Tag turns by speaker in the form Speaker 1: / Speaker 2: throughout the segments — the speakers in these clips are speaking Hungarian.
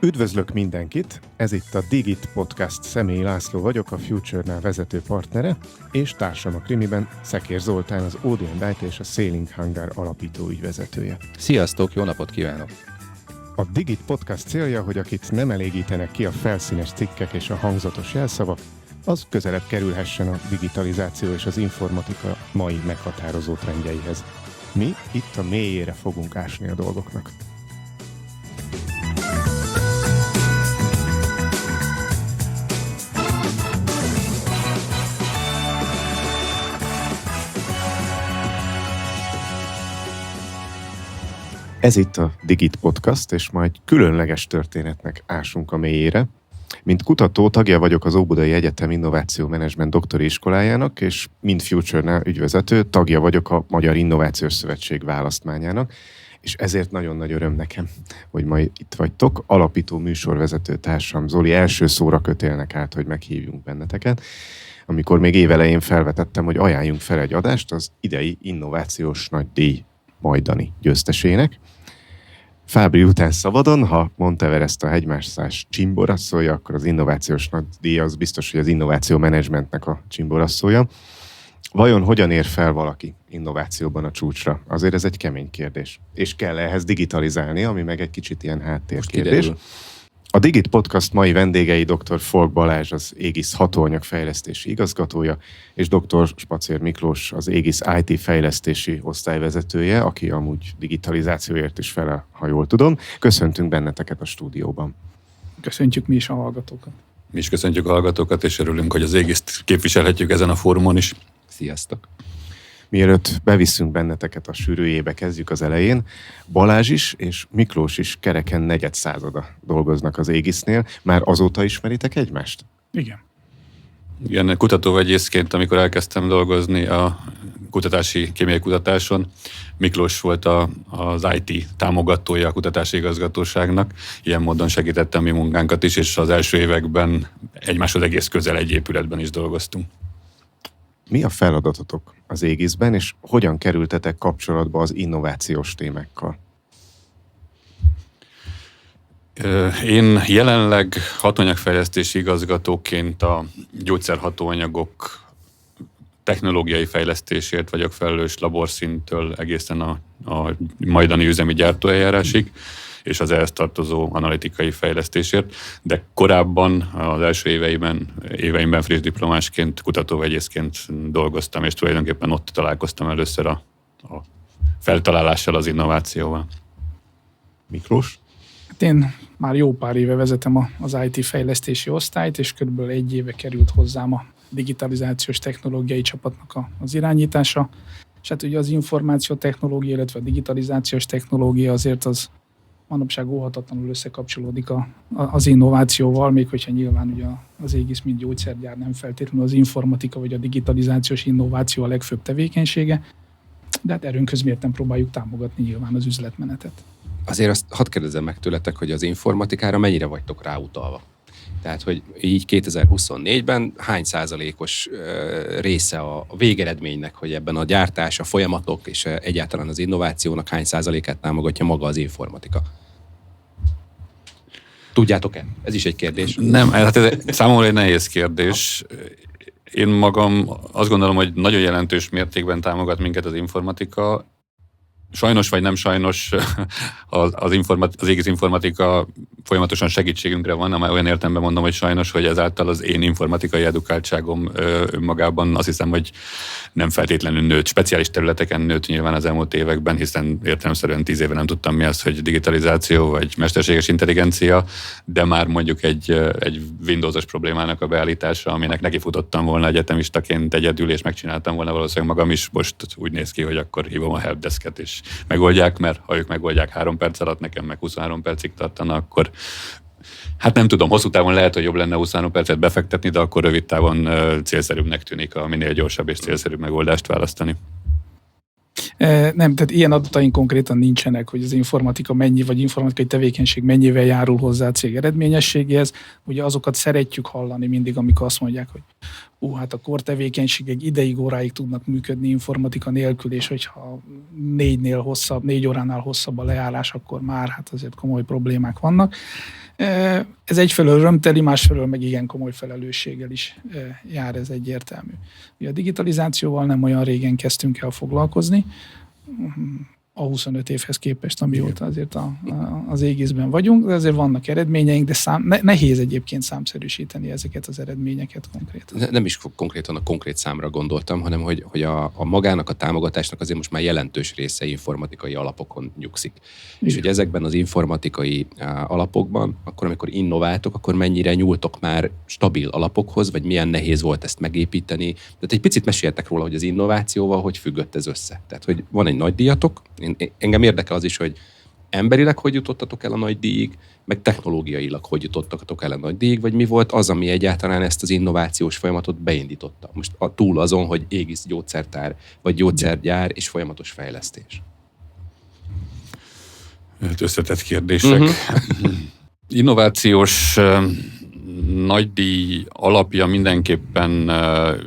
Speaker 1: Üdvözlök mindenkit! Ez itt a Digit Podcast. Személyi László vagyok, a Future-nál vezető partnere, és társam a krimiben Szekér Zoltán, az Audient IT és a Sailing Hangar alapító ügyvezetője.
Speaker 2: Sziasztok, jó napot kívánok!
Speaker 1: A Digit Podcast célja, hogy akit nem elégítenek ki a felszínes cikkek és a hangzatos jelszavak, az közelebb kerülhessen a digitalizáció és az informatika mai meghatározó trendjeihez. Mi itt a mélyére fogunk ásni a dolgoknak. Ez itt a Digit Podcast, és majd különleges történetnek ásunk a mélyére. Mint kutató tagja vagyok az Óbudai Egyetem Innováció Menedzsment doktori iskolájának, és mint Future-nál ügyvezető tagja vagyok a Magyar Innovációs Szövetség választmányának, és ezért nagyon nagy öröm nekem, hogy ma itt vagytok. Alapító műsorvezető társam Zoli első szóra kötélnek át, hogy meghívjunk benneteket. Amikor még évelején felvetettem, hogy ajánljunk fel egy adást az idei innovációs nagydíj majdani győztesének. Fábri után szabadon, ha Monteverest a hegymászás csimborasszolja, akkor az innovációs nagydíj az biztos, hogy az innováció menedzsmentnek a csimborasszolja. Vajon hogyan ér fel valaki innovációban a csúcsra? Azért ez egy kemény kérdés. És kell ehhez digitalizálni, ami meg egy kicsit ilyen háttérkérdés. A Digit Podcast mai vendégei dr. Folk Balázs, az Aegis hatóanyagfejlesztési igazgatója, és dr. Spacér Miklós, az Aegis IT fejlesztési osztályvezetője, aki amúgy digitalizációért is felel, ha jól tudom. Köszöntünk benneteket a stúdióban.
Speaker 3: Köszöntjük mi is a hallgatókat.
Speaker 4: Mi is köszöntjük a hallgatókat, és örülünk, hogy az Aegist képviselhetjük ezen a fórumon is.
Speaker 2: Sziasztok!
Speaker 1: Mielőtt bevisszünk benneteket a sűrűjébe, kezdjük az elején. Balázs is és Miklós is kereken negyedszázada dolgoznak az Aegisnél. Már azóta ismeritek egymást?
Speaker 3: Igen.
Speaker 4: Igen, kutatóvegyészként, amikor elkezdtem dolgozni a kutatási kémiai kutatáson, Miklós volt az IT támogatója a kutatási igazgatóságnak. Ilyen módon segítette a mi munkánkat is, és az első években egymáshoz egész közel egy épületben is dolgoztunk.
Speaker 1: Mi a feladatotok az Aegisben, és hogyan kerültetek kapcsolatba az innovációs témákkal?
Speaker 4: Én jelenleg hatóanyagfejlesztési igazgatóként a gyógyszerhatóanyagok technológiai fejlesztésért vagyok felelős laborszinttől egészen a majdani üzemi gyártóeljárásig, és az ehhez tartozó analitikai fejlesztésért, de korábban az első éveimben friss diplomásként, kutatóvegyészként dolgoztam, és tulajdonképpen ott találkoztam először a feltalálással, az innovációval.
Speaker 1: Miklós?
Speaker 3: Hát én már jó pár éve vezetem az IT fejlesztési osztályt, és körülbelül egy éve került hozzám a digitalizációs technológiai csapatnak az irányítása. És hát ugye az információtechnológia, illetve a digitalizációs technológia azért az manapság óhatatlanul összekapcsolódik az innovációval, még hogyha nyilván ugye az Aegis, mint gyógyszergyár nem feltétlenül az informatika vagy a digitalizációs innováció a legfőbb tevékenysége, de hát erőnközmérten próbáljuk támogatni nyilván az üzletmenetet.
Speaker 2: Azért azt hadd kérdezzem meg tőletek, hogy az informatikára mennyire vagytok ráutalva? Tehát, hogy így 2024-ben hány százalékos része a végeredménynek, hogy ebben a gyártás, a folyamatok és egyáltalán az innovációnak hány százalékát támogatja maga az informatika? Tudjátok-e? Ez is egy kérdés.
Speaker 4: Nem, hát ez számomra egy nehéz kérdés. Én magam azt gondolom, hogy nagyon jelentős mértékben támogat minket az informatika. Sajnos vagy nem sajnos az Aegis informatika folyamatosan segítségünkre van, már olyan értelemben mondom, hogy sajnos, hogy ezáltal az én informatikai edukáltságom önmagában azt hiszem, hogy nem feltétlenül nőtt, speciális területeken nőtt nyilván az elmúlt években, hiszen értelemszerűen 10 éve nem tudtam mi az, hogy digitalizáció vagy mesterséges intelligencia, de már mondjuk egy Windowsos problémának a beállítása, aminek nekifutottam volna egyetemistaként egyedül, és megcsináltam volna valószínűleg magam is, most úgy néz ki, hogy akkor hívom a helpdesket, és megoldják, mert ha ők megoldják 3 perc alatt, nekem meg 23 percig tartana, akkor hát nem tudom, hosszú távon lehet, hogy jobb lenne 23 percet befektetni, de akkor rövid távon célszerűbbnek tűnik a minél gyorsabb és célszerűbb megoldást választani.
Speaker 3: Nem, tehát ilyen adataink konkrétan nincsenek, hogy az informatika mennyi, vagy informatikai tevékenység mennyivel járul hozzá a cég eredményességéhez. Ugye azokat szeretjük hallani mindig, amikor azt mondják, hogy hát a kortevékenységek ideig, óráig tudnak működni informatika nélkül, és hogyha 4 óránál hosszabb a leállás, akkor már hát azért komoly problémák vannak. Ez egyfelől örömteli, másfelől meg igen komoly felelősséggel is jár, ez egyértelmű. A digitalizációval nem olyan régen kezdtünk el foglalkozni, a 25 évhez képest, amióta azért az égészben vagyunk, de azért vannak eredményeink, de nehéz egyébként számszerűsíteni ezeket az eredményeket konkrétan.
Speaker 2: Nem is konkrétan a konkrét számra gondoltam, hanem hogy a magának a támogatásnak azért most már jelentős része informatikai alapokon nyugszik. Igen. És hogy ezekben az informatikai alapokban, akkor amikor innováltok, akkor mennyire nyúltok már stabil alapokhoz, vagy milyen nehéz volt ezt megépíteni. Tehát egy picit meséltek róla, hogy az innovációval hogy függött ez össze. Tehát, hogy van egy nagy díjatok, engem érdekel az is, hogy emberileg hogy jutottatok el a nagy díjig, meg technológiailag hogy jutottatok el a nagy díjig, vagy mi volt az, ami egyáltalán ezt az innovációs folyamatot beindította. Most túl azon, hogy égisz gyógyszertár, vagy gyógyszergyár és folyamatos fejlesztés.
Speaker 4: Összetett kérdések. Innovációs nagydíj alapja mindenképpen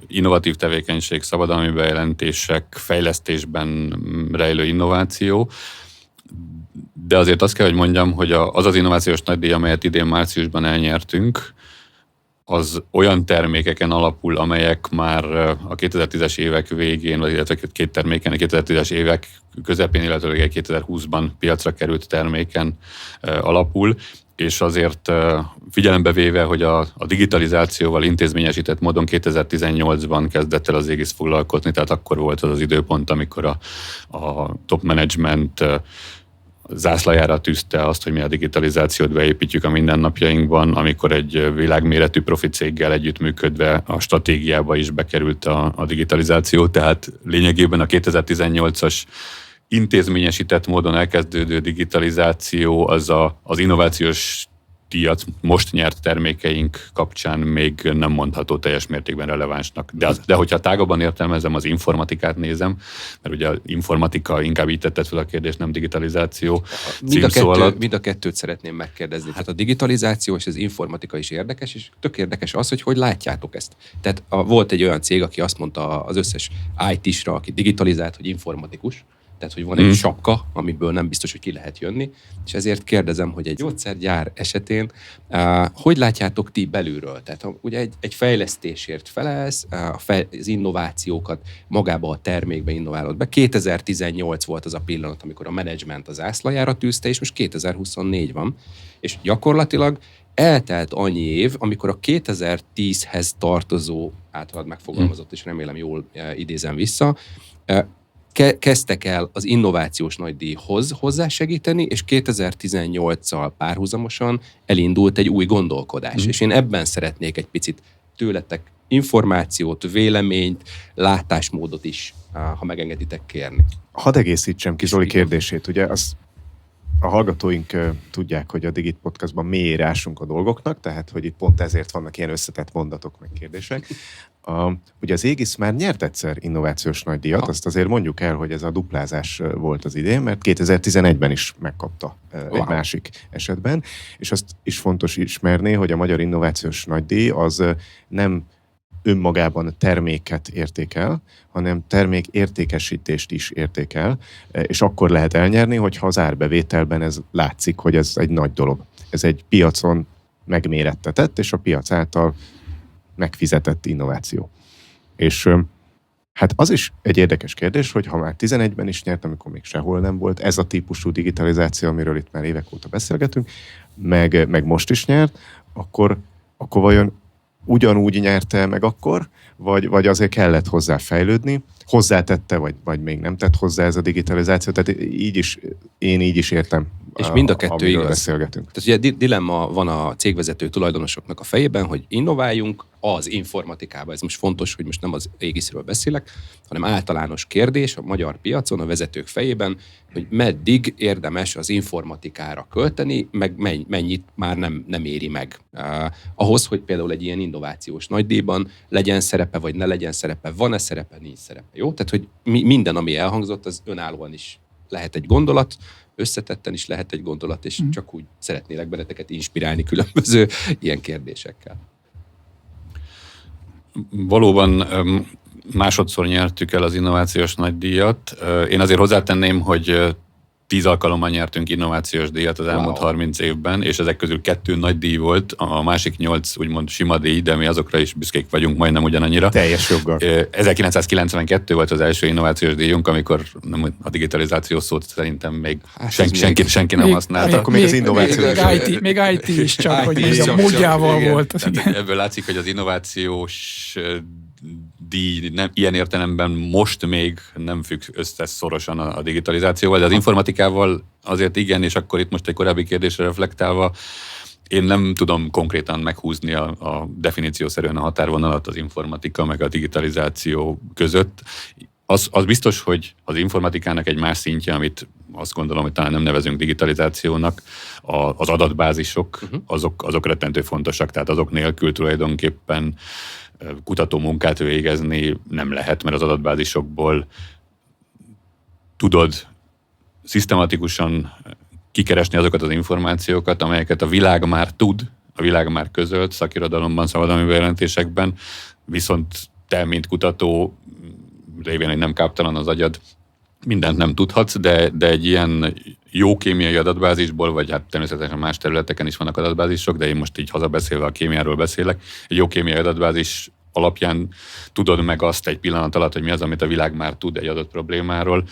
Speaker 4: innovatív tevékenység, szabadalmi bejelentések, fejlesztésben rejlő innováció, de azért azt kell, hogy mondjam, hogy az innovációs nagydíj, amelyet idén márciusban elnyertünk, az olyan termékeken alapul, amelyek már a 2010-es évek végén, vagy illetve két terméken, a 2010-es évek közepén, illetve 2020-ban piacra került terméken alapul, és azért figyelembe véve, hogy a digitalizációval intézményesített módon 2018-ban kezdett el az égész foglalkozni, tehát akkor volt az időpont, amikor a top management zászlajára tűzte azt, hogy mi a digitalizációt beépítjük a mindennapjainkban, amikor egy világméretű profi céggel együttműködve a stratégiába is bekerült a digitalizáció, tehát lényegében a 2018-as intézményesített módon elkezdődő digitalizáció az innovációs díjat most nyert termékeink kapcsán még nem mondható teljes mértékben relevánsnak. De hogyha tágabban értelmezem, az informatikát nézem, mert ugye az informatika inkább így tetted fel a kérdést, nem digitalizáció.
Speaker 2: Mind a kettőt szeretném megkérdezni. Hát a digitalizáció és az informatika is érdekes, és tök érdekes az, hogy látjátok ezt. Tehát volt egy olyan cég, aki azt mondta az összes IT-sra, aki digitalizált, hogy informatikus, tehát, hogy van egy sapka, amiből nem biztos, hogy ki lehet jönni, és ezért kérdezem, hogy egy gyógyszergyár esetén hogy látjátok ti belülről? Tehát ugye egy fejlesztésért felelsz, az innovációkat magába a termékbe innoválod be. 2018 volt az a pillanat, amikor a menedzsment az ászlajára tűzte, és most 2024 van, és gyakorlatilag eltelt annyi év, amikor a 2010-hez tartozó, általad megfogalmazott, és remélem jól idézem vissza, kezdtek el az innovációs nagydíjhoz hozzásegíteni, és 2018-szal párhuzamosan elindult egy új gondolkodás. És én ebben szeretnék egy picit tőletek információt, véleményt, látásmódot is, ha megengeditek, kérni.
Speaker 1: Hadd egészítsem ki Zoli kérdését. Ugye a hallgatóink tudják, hogy a Digit Podcastban mélyére ásunk a dolgoknak, tehát hogy itt pont ezért vannak ilyen összetett mondatok, meg kérdések. Ugye az ÉGISZ már nyert egyszer innovációs nagydíjat, azt azért mondjuk el, hogy ez a duplázás volt az idén, mert 2011-ben is megkapta egy másik esetben, és azt is fontos ismerni, hogy a Magyar Innovációs Nagydíj az nem önmagában terméket értékel, hanem termék értékesítést is értékel, és akkor lehet elnyerni, hogyha az árbevételben ez látszik, hogy ez egy nagy dolog. Ez egy piacon megmérettetett, és a piac által megfizetett innováció. És hát az is egy érdekes kérdés, hogy ha már 11-ben is nyert, amikor még sehol nem volt, ez a típusú digitalizáció, amiről itt már évek óta beszélgetünk, meg most is nyert, akkor vajon ugyanúgy nyerte meg akkor, vagy azért kellett hozzá fejlődni, hozzátette, vagy még nem tett hozzá ez a digitalizáció, tehát én így is értem,
Speaker 2: és mind a kettő igaz.
Speaker 1: Beszélgetünk.
Speaker 2: Tehát ugye dilemma van a cégvezető tulajdonosoknak a fejében, hogy innováljunk az informatikába. Ez most fontos, hogy most nem az ÉGISZ-ről beszélek, hanem általános kérdés a magyar piacon, a vezetők fejében, hogy meddig érdemes az informatikára költeni, meg mennyit már nem éri meg. Ahhoz, hogy például egy ilyen innovációs nagydíjban legyen szerepe, vagy ne legyen szerepe, van-e szerepe, nincs szerepe. Jó? Tehát, hogy minden, ami elhangzott, az önállóan is lehet egy gondolat, összetetten is lehet egy gondolat, és csak úgy szeretnélek benneteket inspirálni különböző ilyen kérdésekkel.
Speaker 4: Valóban másodszor nyertük el az innovációs nagydíjat. Én azért hozzátenném, hogy 10 alkalommal nyertünk innovációs díjat az elmúlt 30 évben, és ezek közül 2 nagy díj volt, a másik 8 úgymond sima díj, de mi azokra is büszkék vagyunk majdnem ugyanannyira.
Speaker 1: Teljes joggal.
Speaker 4: 1992 volt az első innovációs díjunk, amikor a digitalizáció szót szerintem még senki nem használta.
Speaker 1: Akkor még az innováció.
Speaker 3: Még IT is csak, hogy
Speaker 2: is
Speaker 3: a módjával volt.
Speaker 4: Tehát ebből látszik, hogy az innovációs díj ilyen értelemben most még nem függ össze szorosan a digitalizációval, de az informatikával azért igen, és akkor itt most egy korábbi kérdésre reflektálva, én nem tudom konkrétan meghúzni a definíciószerűen a határvonalat az informatika meg a digitalizáció között. Az biztos, hogy az informatikának egy más szintje, amit azt gondolom, hogy talán nem nevezünk digitalizációnak, az adatbázisok, azok rettentő fontosak, tehát azok nélkül tulajdonképpen kutató munkát végezni nem lehet, mert az adatbázisokból tudod szisztematikusan kikeresni azokat az információkat, amelyeket a világ már tud, a világ már közölt szakirodalomban, szabadalmi bejelentésekben, viszont te, mint kutató, révén, hogy nem káptalan az agyad, mindent nem tudhatsz, de egy ilyen jó kémiai adatbázisból, vagy hát természetesen más területeken is vannak adatbázisok, de én most így hazabeszélve a kémiáról beszélek, egy jó kémiai adatbázis alapján tudod meg azt egy pillanat alatt, hogy mi az, amit a világ már tud egy adott problémáról,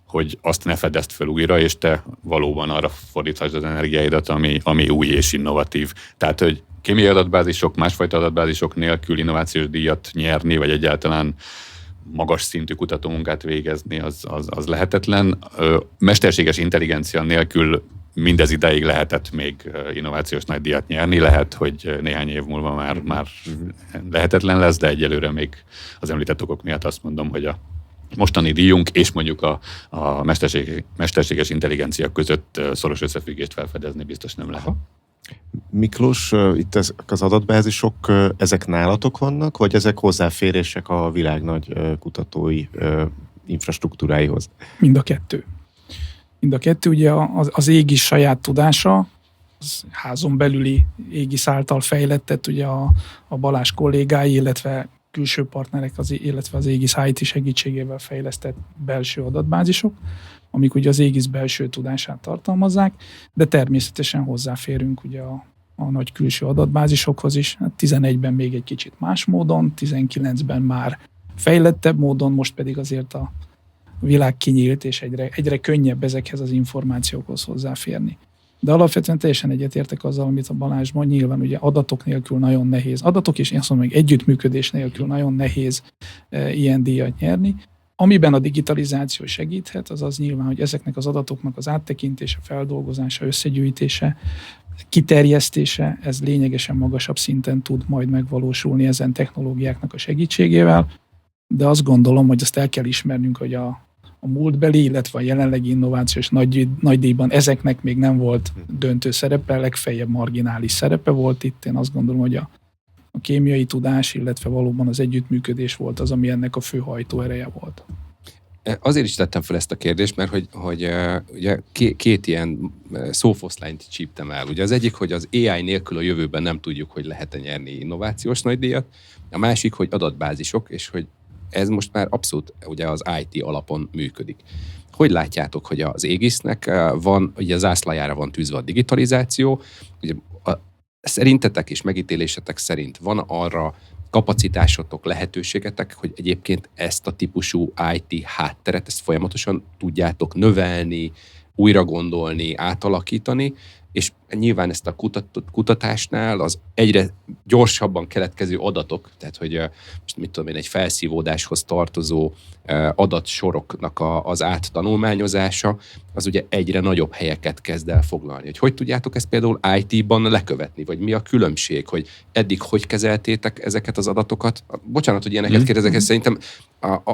Speaker 4: hogy azt ne fedezd fel újra, és te valóban arra fordíthasd az energiáidat, ami új és innovatív. Tehát, hogy kémiai adatbázisok, másfajta adatbázisok nélkül innovációs díjat nyerni, vagy egyáltalán magas szintű kutatómunkát végezni, az lehetetlen. Mesterséges intelligencia nélkül mindez ideig lehetett még innovációs nagydíjat nyerni, lehet, hogy néhány év múlva már lehetetlen lesz, de egyelőre még az említett okok miatt azt mondom, hogy a mostani díjunk és mondjuk a mesterséges intelligencia között szoros összefüggést felfedezni biztos nem lehet.
Speaker 1: Miklós, itt az adatbázisok, ezek nálatok vannak, vagy ezek hozzáférések a világ nagy kutatói infrastruktúráihoz?
Speaker 3: Mind a kettő. Ugye az ÉGIS saját tudása, az házon belüli ÉGIS által fejlettett, ugye a Balázs kollégái, illetve külső partnerek, illetve az ÉGIS IT segítségével fejlesztett belső adatbázisok, amik ugye az ÉGIS belső tudását tartalmazzák, de természetesen hozzáférünk ugye a nagy külső adatbázisokhoz is. 11-ben még egy kicsit más módon, 19-ben már fejlettebb módon, most pedig azért a világ kinyílt, és egyre könnyebb ezekhez az információkhoz hozzáférni. De alapvetően teljesen egyetértek azzal, amit a Balázs mond, nyilván ugye adatok nélkül nagyon nehéz, adatok és én azt mondom, hogy együttműködés nélkül nagyon nehéz ilyen díjat nyerni. Amiben a digitalizáció segíthet, az nyilván, hogy ezeknek az adatoknak az áttekintése, feldolgozása, összegyűjtése, kiterjesztése, ez lényegesen magasabb szinten tud majd megvalósulni ezen technológiáknak a segítségével, de azt gondolom, hogy azt el kell ismernünk, hogy a múltbeli, illetve a jelenlegi innovációs nagydíjban ezeknek még nem volt döntő szerepe, legfeljebb marginális szerepe volt itt. Én azt gondolom, hogy a kémiai tudás, illetve valóban az együttműködés volt az, ami ennek a fő hajtóereje volt.
Speaker 2: Azért is tettem fel ezt a kérdést, mert hogy ugye két ilyen szófoszlányt csíptem el. Ugye az egyik, hogy az AI nélkül a jövőben nem tudjuk, hogy lehet-e nyerni innovációs nagydíjat. A másik, hogy adatbázisok, és hogy ez most már abszolút ugye az IT alapon működik. Hogy látjátok, hogy az ÉGIS-nek van, ugye az zászlajára van tűzve a digitalizáció, ugye szerintetek és megítélésetek szerint van arra kapacitásotok, lehetőségetek, hogy egyébként ezt a típusú IT hátteret, ezt folyamatosan tudjátok növelni, újra gondolni, átalakítani, és nyilván ezt a kutatásnál az egyre gyorsabban keletkező adatok, tehát hogy most mit tudom én, egy felszívódáshoz tartozó adatsoroknak az áttanulmányozása, az ugye egyre nagyobb helyeket kezd el foglalni. Hogy tudjátok ezt például IT-ban lekövetni, vagy mi a különbség, hogy eddig hogy kezeltétek ezeket az adatokat? Bocsánat, hogy ilyeneket kérdezek, ez szerintem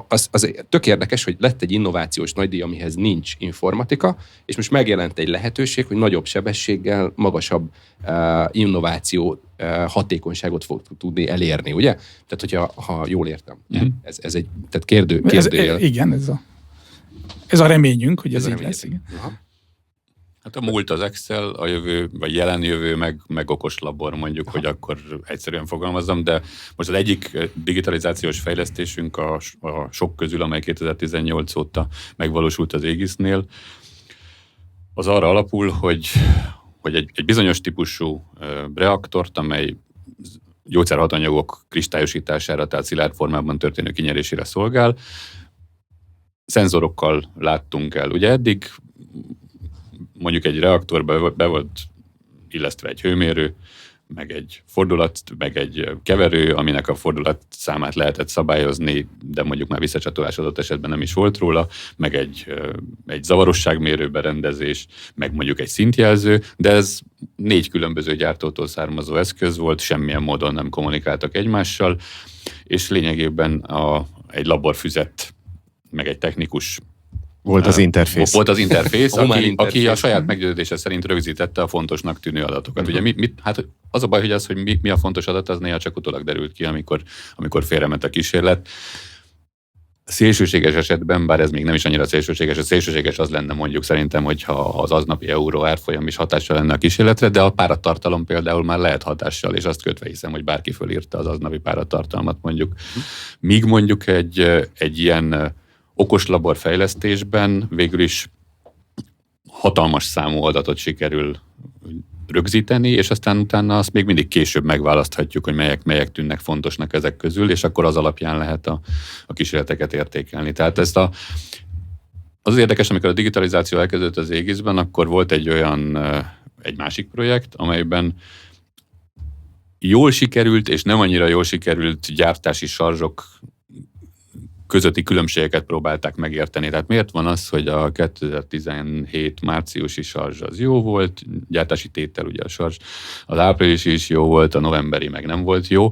Speaker 2: az tök érdekes, hogy lett egy innovációs nagydíj, amihez nincs informatika, és most megjelent egy lehetőség, hogy nagyobb sebességgel, magasabb innováció hatékonyságot fog tudni elérni, ugye? Tehát, hogyha ha jól értem. Ez egy tehát kérdőjel.
Speaker 3: Igen, ez a reményünk, hogy ez így lesz. Igen.
Speaker 4: Hát a múlt az Excel, a jövő, vagy jelen jövő, meg okos labor mondjuk, hogy akkor egyszerűen fogalmazzam, de most az egyik digitalizációs fejlesztésünk a sok közül, amely 2018 óta megvalósult az Aegisnél, az arra alapul, hogy egy bizonyos típusú reaktort, amely gyógyszerhatanyagok kristályosítására, tehát szilárd formában történő kinyerésére szolgál, szenzorokkal láttunk el. Ugye eddig mondjuk egy reaktorba be volt illesztve egy hőmérő, meg egy fordulat, meg egy keverő, aminek a fordulat számát lehetett szabályozni, de mondjuk már visszacsatolás adott esetben nem is volt róla, meg egy zavarosságmérő berendezés, meg mondjuk egy szintjelző, de ez 4 különböző gyártótól származó eszköz volt, semmilyen módon nem kommunikáltak egymással, és lényegében egy laborfüzet, meg egy technikus
Speaker 1: Volt az interfész.
Speaker 4: Volt az interfész, aki a saját meggyőződése szerint rögzítette a fontosnak tűnő adatokat. Ugye hát az a baj, hogy mi a fontos adat, az néha csak utólag derült ki, amikor félrement a kísérlet. Szélsőséges esetben, bár ez még nem is annyira szélsőséges, a szélsőséges az lenne mondjuk szerintem, hogyha az aznapi euró árfolyam is hatással lenne a kísérletre, de a páratartalom például már lehet hatással, és azt kötve hiszem, hogy bárki fölírta az aznapi páratartalmat mondjuk. Míg mondjuk egy ilyen okos labor fejlesztésben végül is hatalmas számú adatot sikerül rögzíteni, és aztán utána azt még mindig később megválaszthatjuk, hogy melyek tűnnek fontosnak ezek közül, és akkor az alapján lehet a kísérleteket értékelni. Tehát az érdekes, amikor a digitalizáció elkezdődött az Aegisben, akkor volt egy másik projekt, amelyben jól sikerült, és nem annyira jól sikerült gyártási sarzsok közötti különbségeket próbálták megérteni. Tehát miért van az, hogy a 2017 márciusi sarzs az jó volt, gyártási tétel ugye a sarzs, az áprilisi is jó volt, a novemberi meg nem volt jó,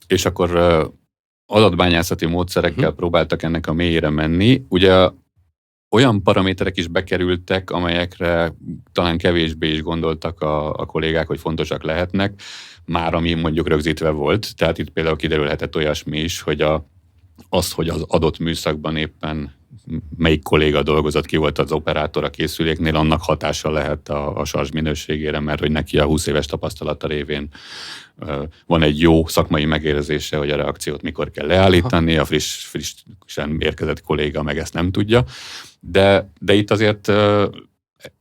Speaker 4: és akkor adatbányászati módszerekkel próbáltak ennek a mélyére menni. Ugye olyan paraméterek is bekerültek, amelyekre talán kevésbé is gondoltak a kollégák, hogy fontosak lehetnek, már ami mondjuk rögzítve volt. Tehát itt például kiderülhetett olyasmi is, hogy hogy az adott műszakban éppen melyik kolléga dolgozott, ki volt az operátor a készüléknél, annak hatása lehet a sarzs minőségére, mert hogy neki a 20 éves tapasztalata révén van egy jó szakmai megérzése, hogy a reakciót mikor kell leállítani, a frissen érkezett kolléga meg ezt nem tudja. De itt azért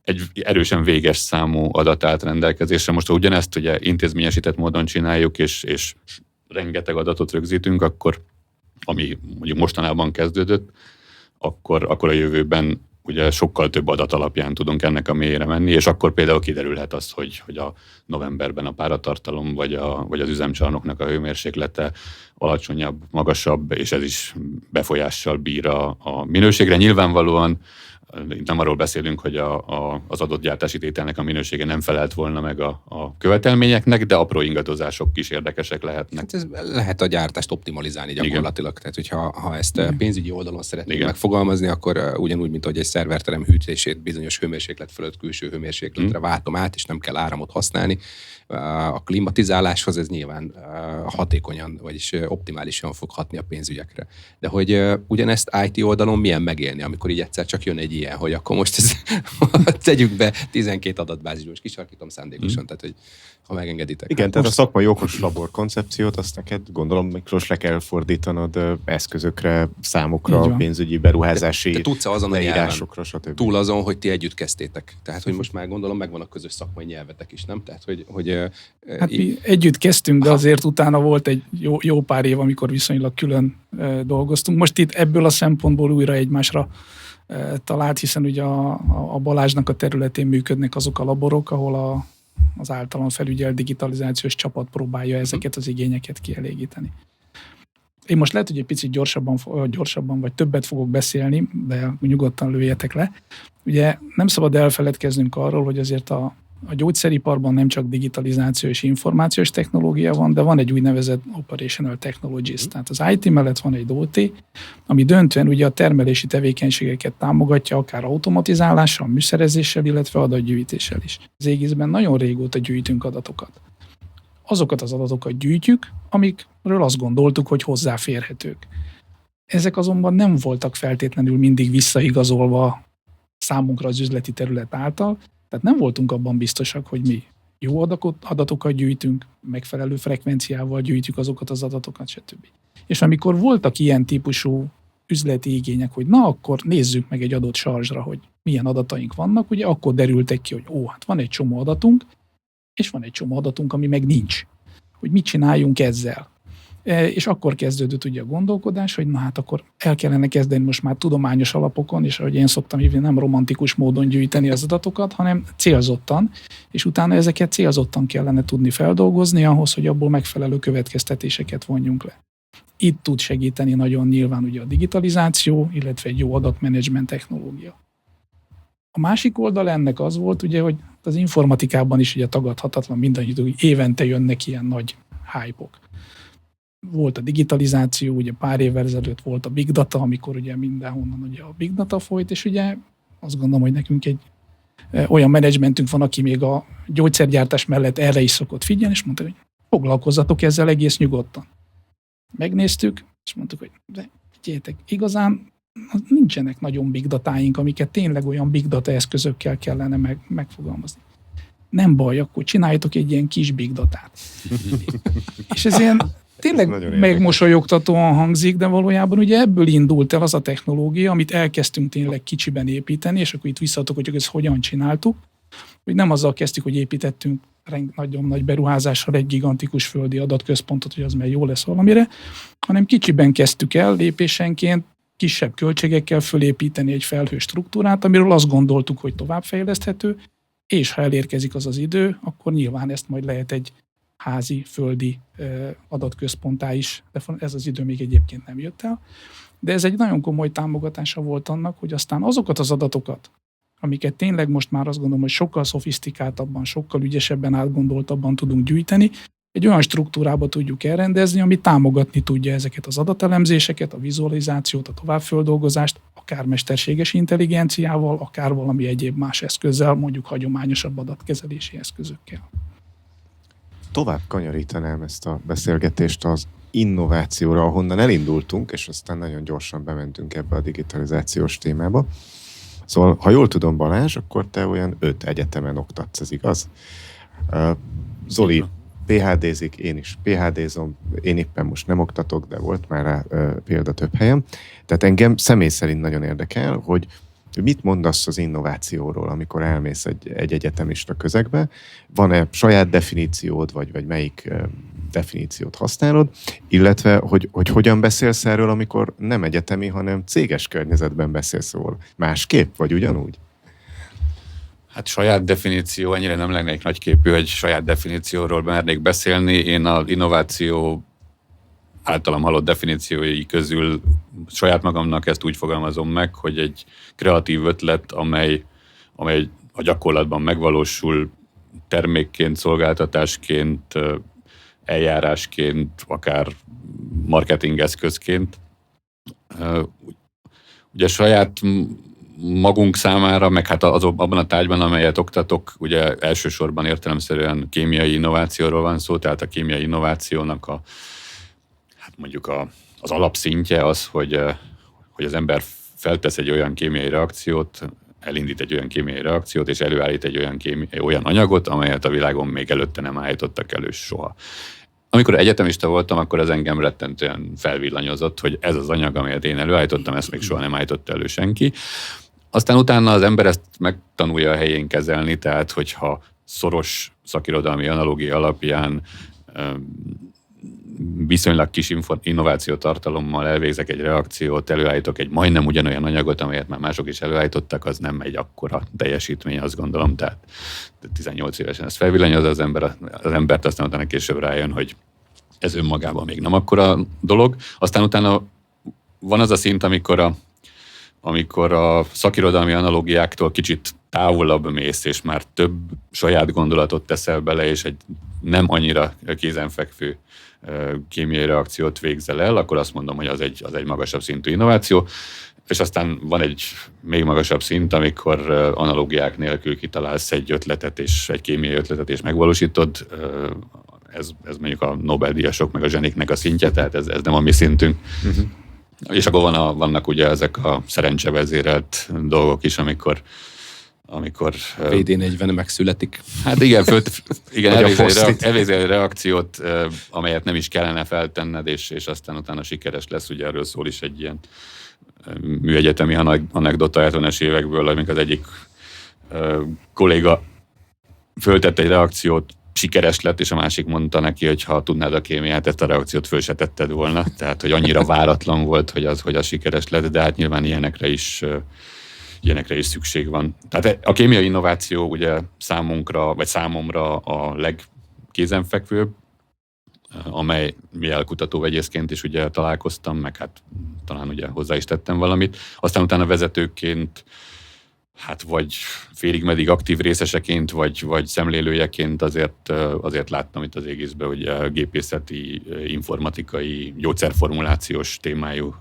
Speaker 4: egy erősen véges számú adat állt rendelkezésre. Most ha ugyanezt ugye intézményesített módon csináljuk, és rengeteg adatot rögzítünk, akkor ami mondjuk mostanában kezdődött, akkor a jövőben ugye sokkal több adat alapján tudunk ennek a mélyére menni, és akkor például kiderülhet az, hogy a novemberben a páratartalom, vagy az üzemcsarnoknak a hőmérséklete alacsonyabb, magasabb, és ez is befolyással bír a minőségre. Nyilvánvalóan nem arról beszélünk, hogy az adott gyártási tételnek a minősége nem felelt volna meg a követelményeknek, de apró ingadozások is érdekesek lehetnek.
Speaker 2: Hát ez lehet a gyártást optimalizálni gyakorlatilag. Igen. Tehát, hogyha ezt pénzügyi oldalon szeretnénk megfogalmazni, akkor ugyanúgy, mint hogy egy szerverterem hűtését bizonyos hőmérséklet fölött külső hőmérsékletre váltom át, és nem kell áramot használni. A klimatizáláshoz ez nyilván hatékonyan, vagyis optimálisan fog hatni a pénzügyekre. De hogy ugyanezt IT oldalon milyen megélni, amikor így egyszer csak jön egy ilyen, hogy akkor most tegyük be 12 adatbázisból, és kisarkítom szándékosan, tehát hogy ha megengeditek.
Speaker 1: Igen, tehát a szakmai okos labor koncepciót, azt neked gondolom, Miklós, le kell fordítanod eszközökre, számokra, pénzőgyi beruházási
Speaker 2: de tudsz azon
Speaker 1: leírásokra, stb.
Speaker 2: Túl azon, hogy ti együtt kezdtétek. Tehát, hogy most már gondolom megvan a közös szakmai nyelvetek is, nem? Tehát, hogy
Speaker 3: hát mi együtt kezdtünk, de azért utána volt egy jó pár év, amikor viszonylag külön dolgoztunk. Most itt ebből a szempontból újra egymásra talált, hiszen ugye a Balázsnak a területén működnek azok a laborok, ahol az általam felügyelt digitalizációs csapat próbálja ezeket az igényeket kielégíteni. Én most lehet, hogy egy picit gyorsabban vagy többet fogok beszélni, de nyugodtan lőjetek le. Ugye nem szabad elfeledkeznünk arról, hogy azért a gyógyszeriparban nem csak digitalizáció és információs technológia van, de van egy úgynevezett operational technologies, tehát az IT mellett van egy OT, ami döntően ugye a termelési tevékenységeket támogatja, akár automatizálással, műszerezéssel, illetve adatgyűjtéssel is. Az Aegisben nagyon régóta gyűjtünk adatokat. Azokat az adatokat gyűjtjük, amikről azt gondoltuk, hogy hozzáférhetők. Ezek azonban nem voltak feltétlenül mindig visszaigazolva számunkra az üzleti terület által, Tehát nem voltunk abban biztosak, hogy mi jó adatokat gyűjtünk, megfelelő frekvenciával gyűjtjük azokat az adatokat, stb. És amikor voltak ilyen típusú üzleti igények, hogy na, akkor nézzük meg egy adott sarzsra, hogy milyen adataink vannak, ugye akkor derültek ki, hogy hát van egy csomó adatunk, és van egy csomó adatunk, ami meg nincs. Hogy mit csináljunk ezzel. És akkor kezdődött ugye a gondolkodás, hogy na hát akkor el kellene kezdeni most már tudományos alapokon, és ahogy én szoktam hívni, nem romantikus módon gyűjteni az adatokat, hanem célzottan, és utána ezeket célzottan kellene tudni feldolgozni ahhoz, hogy abból megfelelő következtetéseket vonjunk le. Itt tud segíteni nagyon nyilván ugye a digitalizáció, illetve egy jó adatmenedzsment technológia. A másik oldal ennek az volt, ugye, hogy az informatikában is ugye tagadhatatlan mindannyian, hogy évente jönnek ilyen nagy hype-ok. Volt a digitalizáció, ugye pár évvel ezelőtt volt a big data, amikor ugye mindenhonnan ugye a big data folyt, és ugye azt gondolom, hogy nekünk egy olyan menedzsmentünk van, aki még a gyógyszergyártás mellett erre is szokott figyelni, és mondta, hogy foglalkozzatok ezzel egész nyugodtan. Megnéztük, és mondtuk, hogy de figyeljetek, igazán nincsenek nagyon big datáink, amiket tényleg olyan big data eszközökkel kellene megfogalmazni. Nem baj, akkor csináljatok egy ilyen kis big datát. És ez ilyen tényleg megmosolyogtatóan hangzik, de valójában ugye ebből indult el az a technológia, amit elkezdtünk tényleg kicsiben építeni, és akkor itt visszaadok, hogy ezt hogyan csináltuk, hogy nem azzal kezdtük, hogy építettünk nagyon nagy beruházással egy gigantikus földi adatközpontot, hogy az már jó lesz valamire, hanem kicsiben kezdtük el lépésenként, kisebb költségekkel fölépíteni egy felhő struktúrát, amiről azt gondoltuk, hogy továbbfejleszthető, és ha elérkezik az az idő, akkor nyilván ezt majd lehet egy házi, földi adatközponttá is, de ez az idő még egyébként nem jött el. De ez egy nagyon komoly támogatása volt annak, hogy aztán azokat az adatokat, amiket tényleg most már azt gondolom, hogy sokkal szofisztikáltabban, sokkal ügyesebben, átgondoltabban tudunk gyűjteni, egy olyan struktúrába tudjuk elrendezni, ami támogatni tudja ezeket az adatelemzéseket, a vizualizációt, a továbbföldolgozást, akár mesterséges intelligenciával, akár valami egyéb más eszközzel, mondjuk hagyományosabb adatkezelési eszközökkel.
Speaker 1: Tovább kanyarítanám ezt a beszélgetést az innovációra, ahonnan elindultunk, és aztán nagyon gyorsan bementünk ebbe a digitalizációs témába. Szóval, ha jól tudom, Balázs, akkor te olyan 5 egyetemen oktatsz, ez igaz? Zoli PhD-zik, én is PhD-zom, én éppen most nem oktatok, de volt már rá példa több helyen. Tehát engem személy szerint nagyon érdekel, hogy mit mondasz az innovációról, amikor elmész egy egyetemista közegbe? Van-e saját definíciód, vagy melyik definíciót használod? Illetve, hogy hogyan beszélsz erről, amikor nem egyetemi, hanem céges környezetben beszélsz róla? Másképp, vagy ugyanúgy?
Speaker 4: Hát saját definíció, ennyire nem lennék nagyképű, hogy saját definícióról mernék beszélni. Én az innováció általam hallott definíciói közül saját magamnak ezt úgy fogalmazom meg, hogy egy kreatív ötlet, amely a gyakorlatban megvalósul termékként, szolgáltatásként, eljárásként, akár marketingeszközként. Ugye saját magunk számára, meg hát abban a tárgyban, amelyet oktatok, ugye elsősorban értelemszerűen kémiai innovációról van szó, tehát a kémiai innovációnak az alapszintje az, hogy az ember feltesz egy olyan kémiai reakciót, elindít egy olyan kémiai reakciót, és előállít egy olyan anyagot, amelyet a világon még előtte nem állítottak elő soha. Amikor egyetemista voltam, akkor ez engem rettentően felvillanyozott, hogy ez az anyag, amelyet én előállítottam, ezt még soha nem állította elő senki. Aztán utána az ember ezt megtanulja a helyén kezelni, tehát hogyha szoros szakirodalmi analógia alapján viszonylag kis innovációtartalommal elvégzek egy reakciót, előállítok egy majdnem ugyanolyan anyagot, amelyet már mások is előállítottak, az nem egy akkora teljesítmény, azt gondolom. Tehát 18 évesen ez felvillanyoz az embert, aztán utána később rájön, hogy ez önmagában még nem akkora dolog. Aztán utána van az a szint, amikor a szakirodalmi analógiáktól kicsit távolabb mész, és már több saját gondolatot teszel bele, és egy nem annyira kézenfekvő kémiai reakciót végzel el, akkor azt mondom, hogy az egy magasabb szintű innováció, és aztán van egy még magasabb szint, amikor analógiák nélkül kitalálsz egy ötletet, és egy kémiai ötletet, és megvalósítod. Ez mondjuk a Nobel-díjasok meg a zseniknek a szintje, tehát ez nem a mi szintünk. Uh-huh. És akkor vannak ugye ezek a szerencsevezérelt dolgok is, amikor amikor...
Speaker 2: VD40 megszületik.
Speaker 4: Hát igen,
Speaker 1: Vagy
Speaker 4: elvégzi egy reakciót, amelyet nem is kellene feltenned, és aztán utána sikeres lesz. Ugye erről szól is egy ilyen műegyetemi anekdota 70-es évekből, amikor az egyik kolléga föltett egy reakciót, sikeres lett, és a másik mondta neki, hogy ha tudnád a kémiát, ezt a reakciót föl se tetted volna. Tehát, hogy annyira váratlan volt, hogy az sikeres lett, de hát nyilván ilyenekre is szükség van. Tehát a kémiai innováció ugye számomra a legkézenfekvőbb, amely mivel kutatóvegyészként is ugye találkoztam, meg hát talán ugye hozzá is tettem valamit. Aztán utána vezetőként, hát vagy félig-meddig aktív részeseként, vagy szemlélőjeként azért láttam itt az egészben, hogy a gépészeti, informatikai, gyógyszerformulációs témájú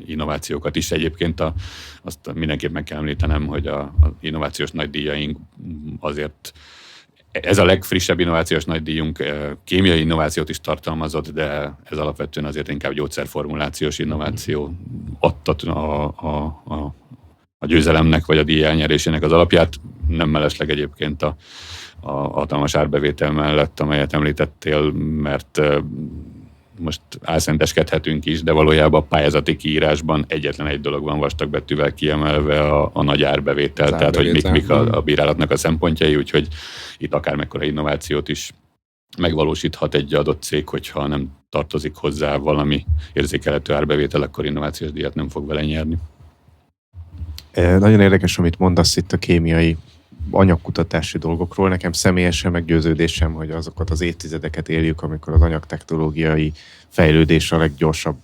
Speaker 4: innovációkat is. Egyébként azt mindenképp meg kell említenem, hogy az innovációs nagydíjaink azért ez a legfrissebb innovációs nagydíjunk kémiai innovációt is tartalmazott, de ez alapvetően azért inkább gyógyszerformulációs innováció adta a győzelemnek, vagy a díj elnyerésének az alapját. Nem mellesleg egyébként a hatalmas árbevétel mellett, amelyet említettél, mert most álszenteskedhetünk is, de valójában a pályázati kiírásban egyetlen egy dolog van vastag betűvel kiemelve, a nagy árbevétel, tehát hogy mik a bírálatnak a szempontjai, úgyhogy itt akármekkora innovációt is megvalósíthat egy adott cég, hogyha nem tartozik hozzá valami érzékelhető árbevétel, akkor innovációs díjat nem fog vele nyerni.
Speaker 1: Nagyon érdekes, amit mondasz itt a kémiai anyagkutatási dolgokról. Nekem személyesen meggyőződésem, hogy azokat az évtizedeket éljük, amikor az anyagtechnológiai fejlődés a leggyorsabb,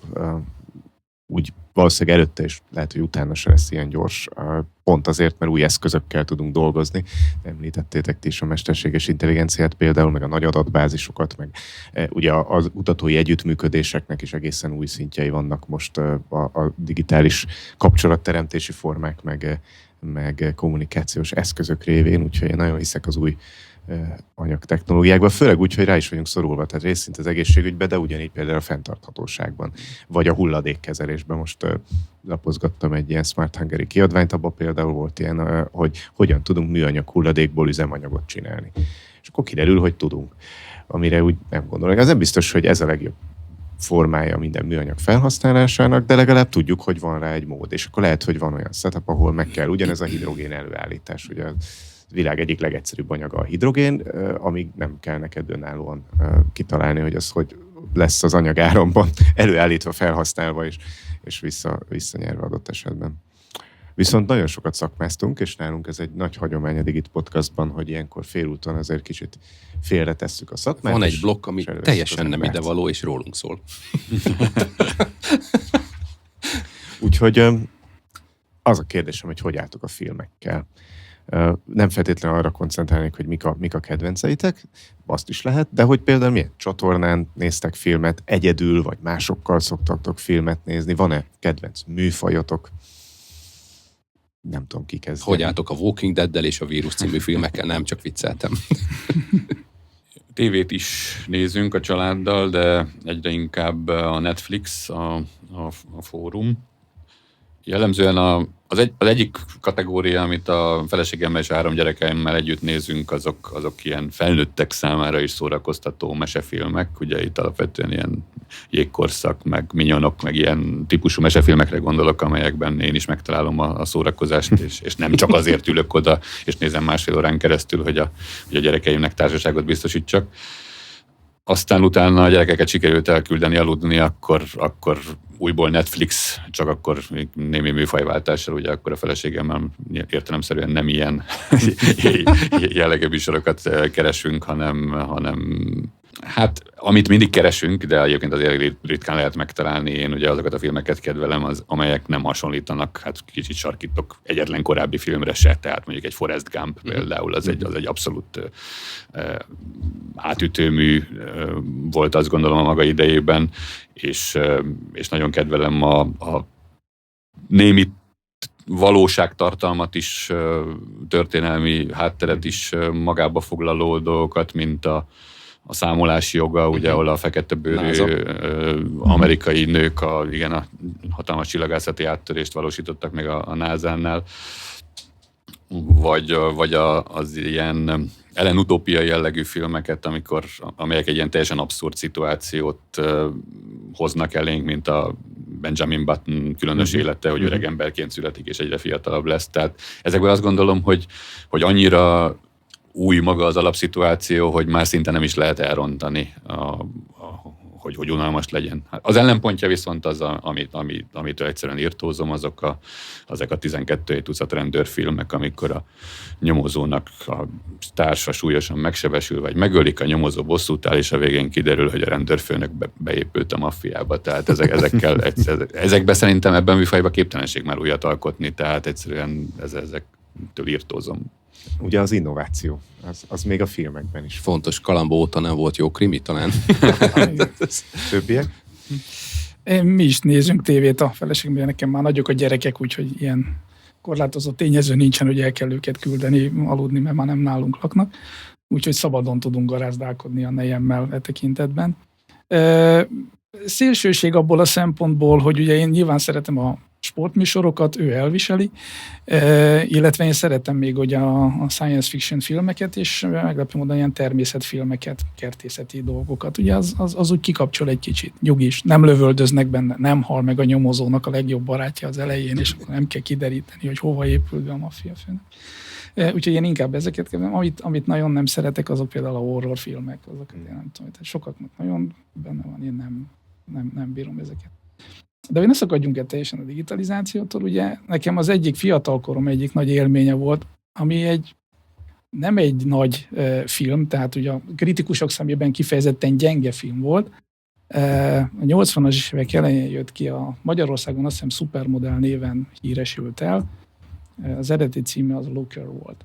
Speaker 1: úgy valószínűleg előtte is lehet, hogy utána se lesz ilyen gyors, pont azért, mert új eszközökkel tudunk dolgozni. Említettétek ti is a mesterséges intelligenciát például, meg a nagy adatbázisokat, meg ugye az kutatói együttműködéseknek is egészen új szintjei vannak most a digitális kapcsolatteremtési formák, meg kommunikációs eszközök révén, úgyhogy én nagyon hiszek az új anyagtechnológiákban, főleg úgy, hogy rá is vagyunk szorulva, tehát részint az egészségügyben, de ugyanígy például a fenntarthatóságban, vagy a hulladékkezelésben. Most lapozgattam egy ilyen Smart Hungary kiadványt, abban például volt ilyen, hogy hogyan tudunk műanyag hulladékból üzemanyagot csinálni. És akkor kiderül, hogy tudunk, amire úgy nem gondolok. Az nem biztos, hogy ez a legjobb formája minden műanyag felhasználásának, de legalább tudjuk, hogy van rá egy mód, és akkor lehet, hogy van olyan setup, ahol meg kell ugyanez a hidrogén előállítás, ugye a világ egyik legegyszerűbb anyaga a hidrogén, amíg nem kell neked önállóan kitalálni, hogy az hogy lesz az anyag áramban előállítva, felhasználva és visszanyerve adott esetben. Viszont nagyon sokat szakmáztunk, és nálunk ez egy nagy hagyomány a Digit Podcastban, hogy ilyenkor félúton azért kicsit félretesszük a szakmát.
Speaker 2: Van egy blokk, ami teljesen nem idevaló, és rólunk szól.
Speaker 1: Úgyhogy az a kérdésem, hogy álltok a filmekkel. Nem feltétlenül arra koncentrálnék, hogy mik a kedvenceitek, azt is lehet, de hogy például milyen csatornán néztek filmet, egyedül vagy másokkal szoktatok filmet nézni, van-e kedvenc műfajotok? Nem tudom, ki kezdeni.
Speaker 2: Hogy álltok a Walking Dead-del és a Vírus című filmekkel? Nem, csak vicceltem.
Speaker 4: Tévét is nézünk a családdal, de egyre inkább a Netflix, a fórum. Jellemzően az egyik kategória, amit a feleségemmel és 3 gyerekeimmel együtt nézünk, azok ilyen felnőttek számára is szórakoztató mesefilmek. Ugye itt alapvetően ilyen Jégkorszak, meg Minyonok, meg ilyen típusú mesefilmekre gondolok, amelyekben én is megtalálom a szórakozást, és nem csak azért ülök oda, és nézem másfél órán keresztül, hogy a gyerekeimnek társaságot biztosítsak. Aztán utána a gyerekeket sikerült elküldeni aludni, akkor újból Netflix, csak akkor némi műfajváltással, ugye akkor a feleségemmel értelemszerűen nem ilyen jellegű műsorokat keresünk, hanem hát amit mindig keresünk, de egyébként azért ritkán lehet megtalálni. Én ugye azokat a filmeket kedvelem, amelyek nem hasonlítanak, hát kicsit sarkítok egyetlen korábbi filmre se, tehát mondjuk egy Forrest Gump például, az egy abszolút átütő mű volt, azt gondolom a maga idejében, és nagyon kedvelem a némi valóságtartalmat is, történelmi hátteret is magába foglaló dolgokat, mint a számolási joga, ugye, ahol a feketebőrű amerikai nők a hatalmas csillagászati áttörést valósítottak meg a NASA-nál. vagy az ilyen ellenutópiai jellegű filmeket, amelyek egy ilyen teljesen abszurd szituációt hoznak elénk, mint a Benjamin Button különös élete, hogy öreg emberként születik és egyre fiatalabb lesz. Tehát ezekből azt gondolom, hogy annyira új maga az alapszituáció, hogy már szinte nem is lehet elrontani, hogy unalmas legyen. Az ellenpontja viszont az, amitől egyszerűen írtózom, azok a 12 tucat rendőrfilmek, amikor a nyomozónak a társa súlyosan megsebesül, vagy megölik, a nyomozó bosszút áll, és a végén kiderül, hogy a rendőrfőnök beépült a maffiába. Tehát ezekben szerintem ebben a műfajban képtelenség már újat alkotni, tehát egyszerűen ezektől írtózom.
Speaker 1: Ugye az innováció, az még a filmekben is.
Speaker 2: Fontos, Kalambó óta nem volt jó krimi talán.
Speaker 1: Többiek?
Speaker 3: Mi is nézünk tévét, a feleségem, nekem már nagyok a gyerekek, úgyhogy ilyen korlátozott tényező nincsen, hogy el kell őket küldeni, aludni, mert már nem nálunk laknak. Úgyhogy szabadon tudunk garázdálkodni a nejemmel e tekintetben. Szélsőség abból a szempontból, hogy ugye én nyilván szeretem a sportműsorokat, ő elviseli, illetve én szeretem még ugye a science fiction filmeket, és meglepő módon ilyen természetfilmeket, kertészeti dolgokat. Ugye az úgy kikapcsol egy kicsit, nyugis, nem lövöldöznek benne, nem hal meg a nyomozónak a legjobb barátja az elején, és akkor nem kell kideríteni, hogy hova épül be a maffia főnök. Úgyhogy én inkább ezeket kezdem. Amit nagyon nem szeretek, azok például a horrorfilmek, azokat én nem tudom, tehát sokaknak nagyon benne van, én nem bírom ezeket. De hogy ne szakadjunk el teljesen a digitalizációtól, ugye nekem az egyik fiatalkorom egyik nagy élménye volt, ami nem egy nagy film, tehát ugye a kritikusok szemében kifejezetten gyenge film volt. A 80-as évek elején jött ki, a Magyarországon azt hiszem Supermodell néven híresült el, az eredeti címe az Looker volt.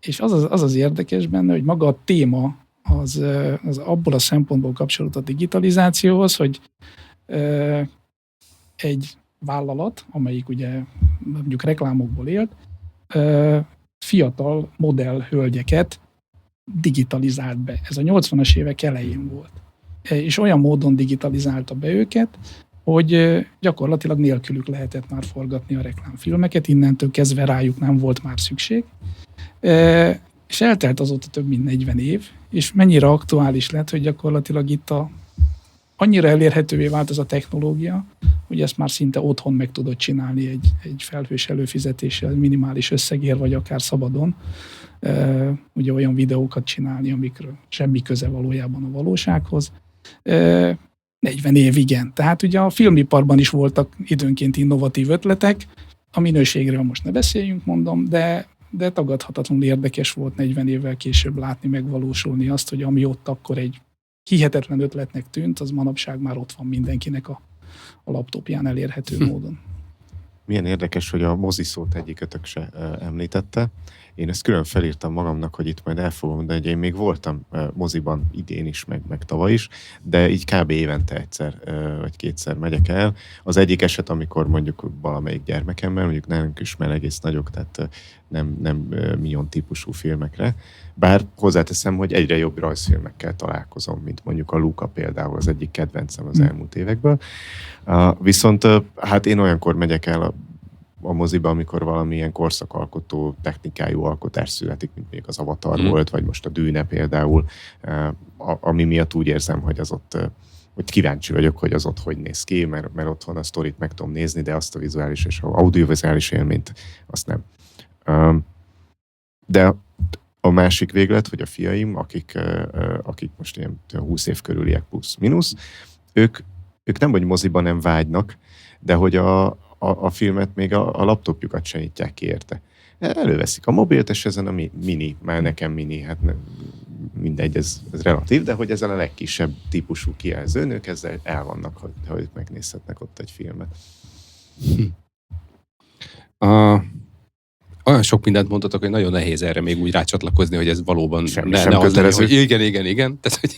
Speaker 3: És az érdekes benne, hogy maga a téma az abból a szempontból kapcsolódott a digitalizációhoz, hogy egy vállalat, amelyik ugye mondjuk reklámokból élt, fiatal modell hölgyeket digitalizált be. Ez a 80-as évek elején volt. És olyan módon digitalizálta be őket, hogy gyakorlatilag nélkülük lehetett már forgatni a reklámfilmeket, innentől kezdve rájuk nem volt már szükség. És eltelt azóta több mint 40 év, és mennyire aktuális lett, hogy gyakorlatilag itt annyira elérhetővé vált ez a technológia, hogy ezt már szinte otthon meg tudod csinálni egy felhős előfizetéssel, minimális összegért, vagy akár szabadon. Ugye olyan videókat csinálni, amikről semmi köze valójában a valósághoz. 40 év, igen. Tehát ugye a filmiparban is voltak időnként innovatív ötletek, a minőségről most ne beszéljünk, mondom, de tagadhatatlanul érdekes volt 40 évvel később látni, megvalósulni azt, hogy ami ott akkor egy hihetetlen ötletnek tűnt, az manapság már ott van mindenkinek a laptopján elérhető módon.
Speaker 1: Milyen érdekes, hogy a mozi szót egyikötök se említette. Én ezt külön felírtam magamnak, hogy itt majd el fogom mondani, hogy én még voltam moziban idén is, meg tavaly is, de így kb. Évente egyszer vagy kétszer megyek el. Az egyik eset, amikor mondjuk valamelyik gyermekemmel, mondjuk nálunk is, mert egész nagyok, tehát nem Mion típusú filmekre. Bár hozzáteszem, hogy egyre jobb rajzfilmekkel találkozom, mint mondjuk a Luca például, az egyik kedvencem az elmúlt évekből. Viszont hát én olyankor megyek el a moziba, amikor valamilyen korszakalkotó technikájú alkotás születik, mint még az Avatar volt, vagy most a Dűne például, ami miatt úgy érzem, hogy az ott, hogy kíváncsi vagyok, hogy az ott hogy néz ki, mert otthon a sztorit meg tudom nézni, de azt a vizuális és audiovizuális élményt azt nem. De a másik véglet, hogy a fiaim, akik most ilyen 20 év körüliek plusz-minusz, ők nem, hogy moziban nem vágynak, de hogy a filmet még a laptopjukat se nyitják ki érte. Előveszik a mobilt, és ezen a mini, már nekem mini, hát mindegy, ez relatív, de hogy ezzel a legkisebb típusú kijelzőn, ők ezzel el vannak, hogy megnézhetnek ott egy filmet.
Speaker 2: Olyan sok mindent mondtatok, hogy nagyon nehéz erre még úgy rácsatlakozni, hogy ez valóban
Speaker 1: sem
Speaker 2: az legyen,
Speaker 1: kötelező.
Speaker 2: hogy igen. Tehát, hogy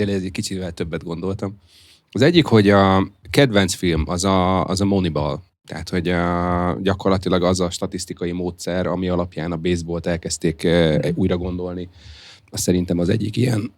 Speaker 2: ez egy kicsivel többet gondoltam. Az egyik, hogy a kedvenc film az a Moneyball. Tehát, hogy gyakorlatilag az a statisztikai módszer, ami alapján a baseballt elkezdték újra gondolni. Az szerintem az egyik ilyen,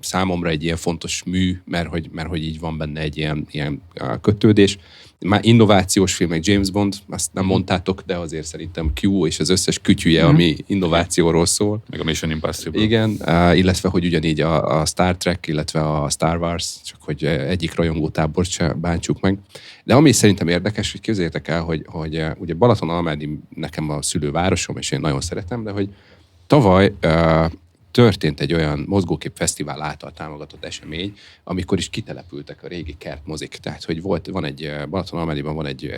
Speaker 2: számomra egy ilyen fontos mű, mert hogy így van benne egy ilyen kötődés. Már innovációs film, meg James Bond, azt nem mondtátok, de azért szerintem Q és az összes kütyüje, ami innovációról szól.
Speaker 4: Meg a Mission Impossible.
Speaker 2: Igen, illetve hogy ugyanígy a Star Trek, illetve a Star Wars, csak hogy egyik rajongótábort se bántsuk meg. De ami szerintem érdekes, hogy képzeljétek el, hogy ugye Balatonalmádi nekem a szülővárosom, és én nagyon szeretem, de hogy tavaly történt egy olyan mozgókép fesztivál által támogatott esemény, amikor is kitelepültek a régi kertmozik. Tehát, hogy van egy, Balatonalmádiban van egy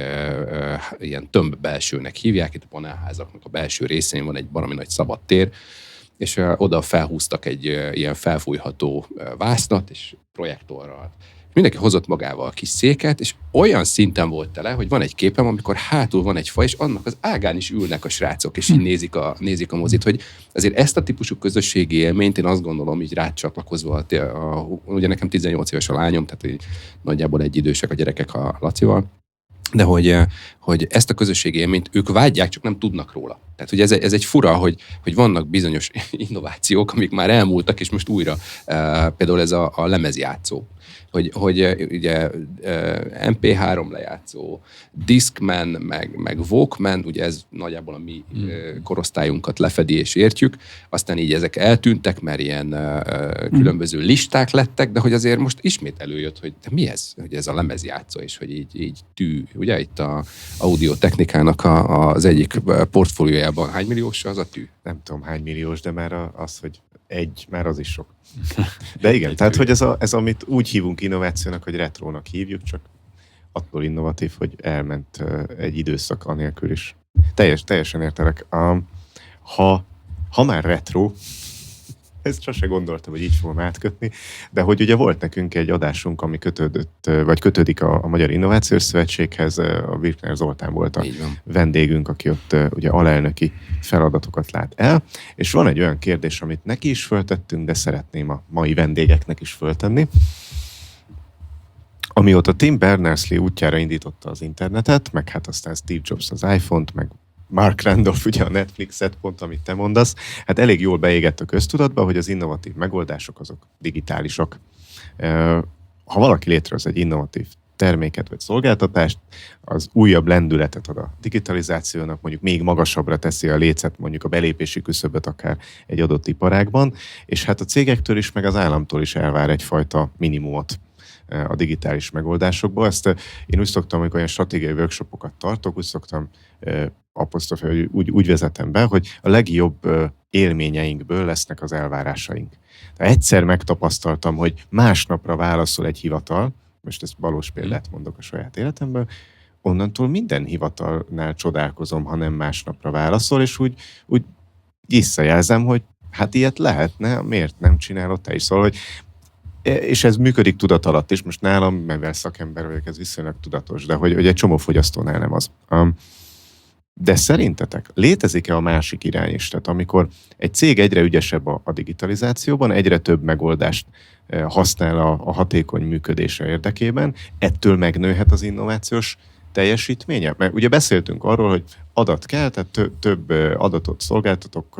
Speaker 2: ilyen tömb belsőnek hívják, itt a panelházaknak a belső részén van egy baromi nagy szabadtér, és oda felhúztak egy ilyen felfújható vásznat, és projektorral. Mindenki hozott magával a kis széket, és olyan szinten volt tele, hogy van egy képem, amikor hátul van egy fa, és annak az ágán is ülnek a srácok, és így nézik a mozit, hogy azért ezt a típusú közösségi élményt én azt gondolom, így rácsatlakozva, ugye nekem 18 éves a lányom, tehát így nagyjából egy idősek a gyerekek a Lacival, de hogy ezt a közösségi élményt ők vágyják, csak nem tudnak róla. Tehát, hogy ez egy fura, hogy vannak bizonyos innovációk, amik már elmúltak, és most újra, például ez a lemezjátszó. Hogy ugye MP3 lejátszó, Discman, meg Walkman, ugye ez nagyjából a mi korosztályunkat lefedi és értjük, aztán így ezek eltűntek, mert ilyen különböző listák lettek, de hogy azért most ismét előjött, hogy de mi ez, hogy ez a lemezjátszó, és hogy így tű, ugye itt a audiotechnikának az egyik portfóliójában hány milliós az a tű?
Speaker 1: Nem tudom hány milliós, de már az, hogy már az is sok. De igen, tehát hogy ez, amit úgy hívunk innovációnak, hogy retrónak hívjuk, csak attól innovatív, hogy elment egy időszak anélkül is. Teljesen értelek. Ha már retro, ezt sose gondoltam, hogy így fogom átkötni, de hogy ugye volt nekünk egy adásunk, ami kötődik a Magyar Innovációs Szövetséghez, a Birkner Zoltán volt a vendégünk, aki ott ugye alelnöki feladatokat lát el, és van egy olyan kérdés, amit neki is föltettünk, de szeretném a mai vendégeknek is föltenni. Amióta Tim Berners-Lee útjára indította az internetet, meg hát aztán Steve Jobs az iPhone-t, meg Mark Randolph ugye a Netflixet, pont amit te mondasz, hát elég jól beégett a köztudatba, hogy az innovatív megoldások azok digitálisak. Ha valaki létrehoz egy innovatív terméket vagy szolgáltatást, az újabb lendületet ad a digitalizációnak, mondjuk még magasabbra teszi a lécet, mondjuk a belépési küszöböt akár egy adott iparágban, és hát a cégektől is, meg az államtól is elvár egyfajta minimumot a digitális megoldásokba. Ezt én úgy szoktam, amikor olyan stratégiai workshopokat tartok, úgy szoktam úgy vezetem be, hogy a legjobb élményeinkből lesznek az elvárásaink. De egyszer megtapasztaltam, hogy másnapra válaszol egy hivatal, most ezt valós példát mondok a saját életemből, onnantól minden hivatalnál csodálkozom, ha nem másnapra válaszol, és úgy visszajelzem, hogy hát ilyet lehetne, miért nem csinálod te is? Szóval, hogy és ez működik tudat alatt, és most nálam, mivel szakember vagyok, ez viszonylag tudatos, de hogy egy csomó fogyasztónál nem az. De szerintetek létezik-e a másik irány is? Tehát amikor egy cég egyre ügyesebb a digitalizációban, egyre több megoldást használ a hatékony működése érdekében, ettől megnőhet az innovációs teljesítménye? Mert ugye beszéltünk arról, hogy adat kell, tehát több adatot szolgáltatok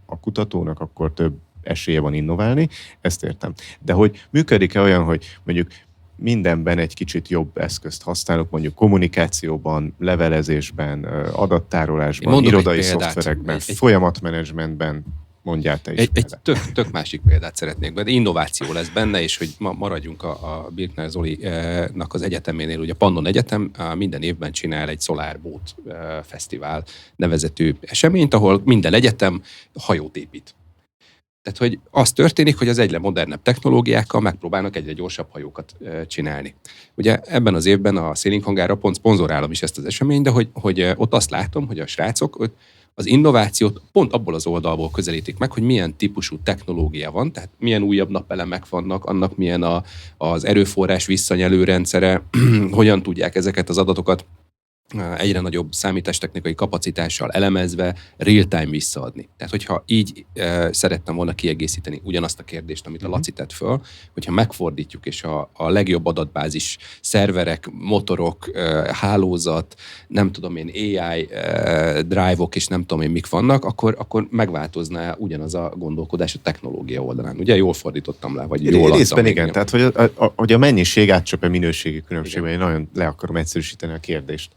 Speaker 1: a kutatónak, akkor több esélye van innoválni, ezt értem. De hogy működik-e olyan, hogy mondjuk mindenben egy kicsit jobb eszközt használok, mondjuk kommunikációban, levelezésben, adattárolásban, irodai szoftverekben, folyamatmenedzsmentben, mondjál te is.
Speaker 2: Egy tök másik példát szeretnék be, de innováció lesz benne, és hogy ma maradjunk a Birkner Zolinak az egyeteménél, ugye a Pannon Egyetem minden évben csinál egy Solar Boat Fesztivál nevezetű eseményt, ahol minden egyetem hajót épít. Tehát, hogy az történik, hogy az egyre modernebb technológiákkal megpróbálnak egyre gyorsabb hajókat csinálni. Ugye ebben az évben a Sailing Hangára pont szponzorálom is ezt az eseményt, de hogy ott azt látom, hogy a srácok az innovációt pont abból az oldalból közelítik meg, hogy milyen típusú technológia van, tehát milyen újabb napelemek vannak, annak milyen az erőforrás visszanyelő rendszere, hogyan tudják ezeket az adatokat egyre nagyobb számítástechnikai kapacitással elemezve real-time visszaadni. Tehát, hogyha így szerettem volna kiegészíteni ugyanazt a kérdést, amit a Laci tett föl, hogyha megfordítjuk, és a legjobb adatbázis szerverek, motorok, hálózat, nem tudom én, AI drive-ok, és nem tudom én mik vannak, akkor megváltozna ugyanaz a gondolkodás a technológia oldalán. Ugye jól fordítottam le, vagy jól adtam.
Speaker 1: Részben igen, tehát hogy a mennyiség átcsöpe minőségi különbségben, én nagyon le akarom egyszerűsíteni a kérdést.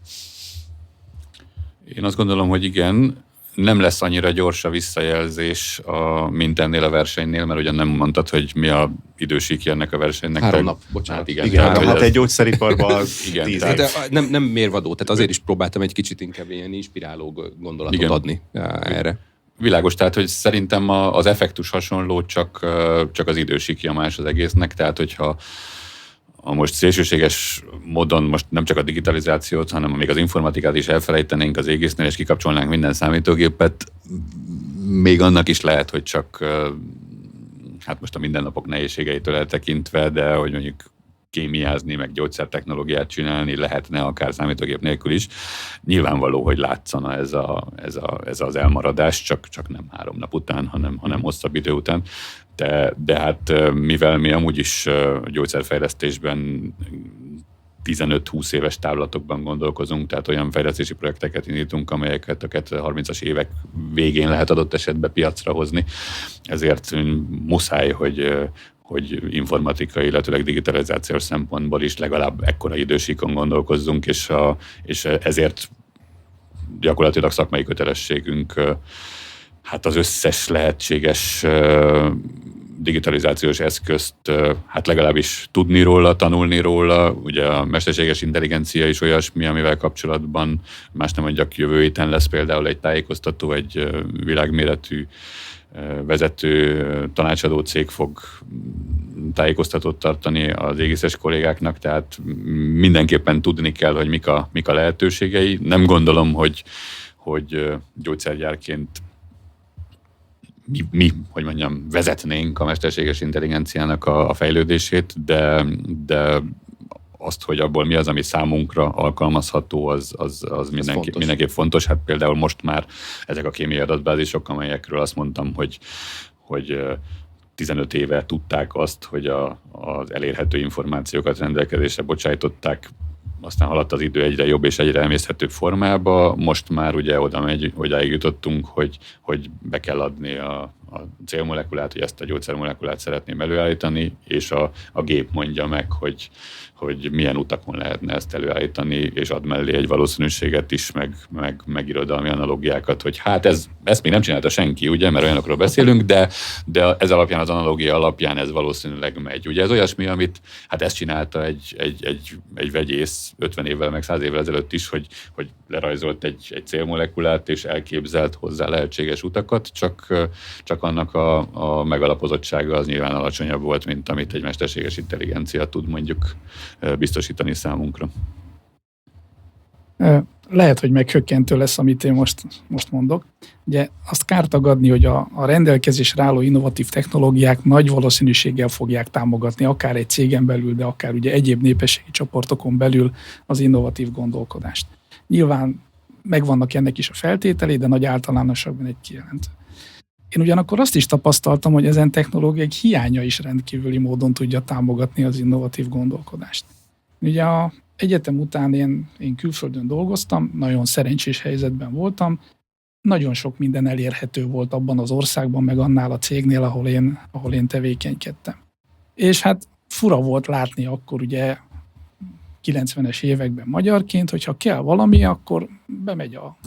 Speaker 4: Én azt gondolom, hogy igen, nem lesz annyira gyors a visszajelzés, mint ennél a versenynél, mert ugyan nem mondtad, hogy mi a idősíkja ennek a versenynek.
Speaker 2: 3 nap, bocsánat.
Speaker 1: Igen, tehát egy gyógyszeriparban az
Speaker 4: igen,
Speaker 1: 10
Speaker 4: tehát,
Speaker 1: év.
Speaker 2: Nem mérvadó, tehát azért is próbáltam egy kicsit inkább ilyen inspiráló gondolatot adni erre.
Speaker 4: Világos, tehát hogy szerintem az effektus hasonló, csak az idősíkja más az egésznek, tehát hogyha most szélsőséges módon most nem csak a digitalizációt, hanem még az informatikát is elfelejtenénk az égésznél, és kikapcsolnánk minden számítógépet, még annak is lehet, hogy csak hát most a mindennapok nehézségeitől eltekintve, de hogy mondjuk kémiázni, meg gyógyszertechnológiát csinálni lehetne akár számítógép nélkül is. Nyilvánvaló, hogy látszana ez az elmaradás, csak nem 3 nap után, hanem hosszabb idő után. De hát mivel mi amúgy is gyógyszerfejlesztésben 15-20 éves távlatokban gondolkozunk, tehát olyan fejlesztési projekteket indítunk, amelyeket a 2030-as évek végén lehet adott esetben piacra hozni. Ezért muszáj, hogy informatikai, illetőleg digitalizációs szempontból is legalább ekkora idősíkon gondolkozzunk, és ezért gyakorlatilag szakmai kötelességünk hát az összes lehetséges digitalizációs eszközt hát legalábbis tudni róla, tanulni róla. Ugye a mesterséges intelligencia is olyasmi, amivel kapcsolatban más nem mondjak, jövő héten lesz például egy tájékoztató, egy világméretű vezető tanácsadó cég fog tájékoztatót tartani az égészes kollégáknak, tehát mindenképpen tudni kell, hogy mik a lehetőségei. Nem gondolom, hogy gyógyszergyárként mi, hogy mondjam, vezetnénk a mesterséges intelligenciának a fejlődését, de azt, hogy abból mi az, ami számunkra alkalmazható, az mindenképp fontos. Hát például most már ezek a kémiai adatbázisok, amelyekről azt mondtam, hogy 15 éve tudták azt, hogy az elérhető információkat rendelkezésre bocsájtották, aztán haladt az idő egyre jobb és egyre emészhetőbb formába. Most már ugye odáig jutottunk, hogy be kell adni a célmolekulát, hogy ezt a gyógyszermolekulát szeretném előállítani, és a gép mondja meg, hogy milyen utakon lehetne ezt előállítani, és ad mellé egy valószínűséget is, meg irodalmi analógiákat, hogy hát ezt még nem csinálta senki, ugye, mert olyanokról beszélünk, de ez alapján, az analógia alapján ez valószínűleg megy. Ugye ez olyasmi, amit hát ezt csinálta egy vegyész 50 évvel, meg 100 évvel ezelőtt is, hogy lerajzolt egy célmolekulát, és elképzelt hozzá lehetséges utakat, csak annak a megalapozottsága az nyilván alacsonyabb volt, mint amit egy mesterséges intelligencia tud mondjuk biztosítani számunkra.
Speaker 3: Lehet, hogy meghökkentő lesz, amit én most mondok. Ugye azt kár tagadni, hogy a rendelkezésre álló innovatív technológiák nagy valószínűséggel fogják támogatni, akár egy cégen belül, de akár ugye egyéb népességi csoportokon belül az innovatív gondolkodást. Nyilván megvannak ennek is a feltételei, de nagy általánosságban egy kijelentő. Én ugyanakkor azt is tapasztaltam, hogy ezen technológiák hiánya is rendkívüli módon tudja támogatni az innovatív gondolkodást. Ugye a egyetem után én külföldön dolgoztam, nagyon szerencsés helyzetben voltam, nagyon sok minden elérhető volt abban az országban, meg annál a cégnél, ahol én tevékenykedtem. És hát fura volt látni akkor ugye 90-es években magyarként, hogyha kell valami, akkor bemegy a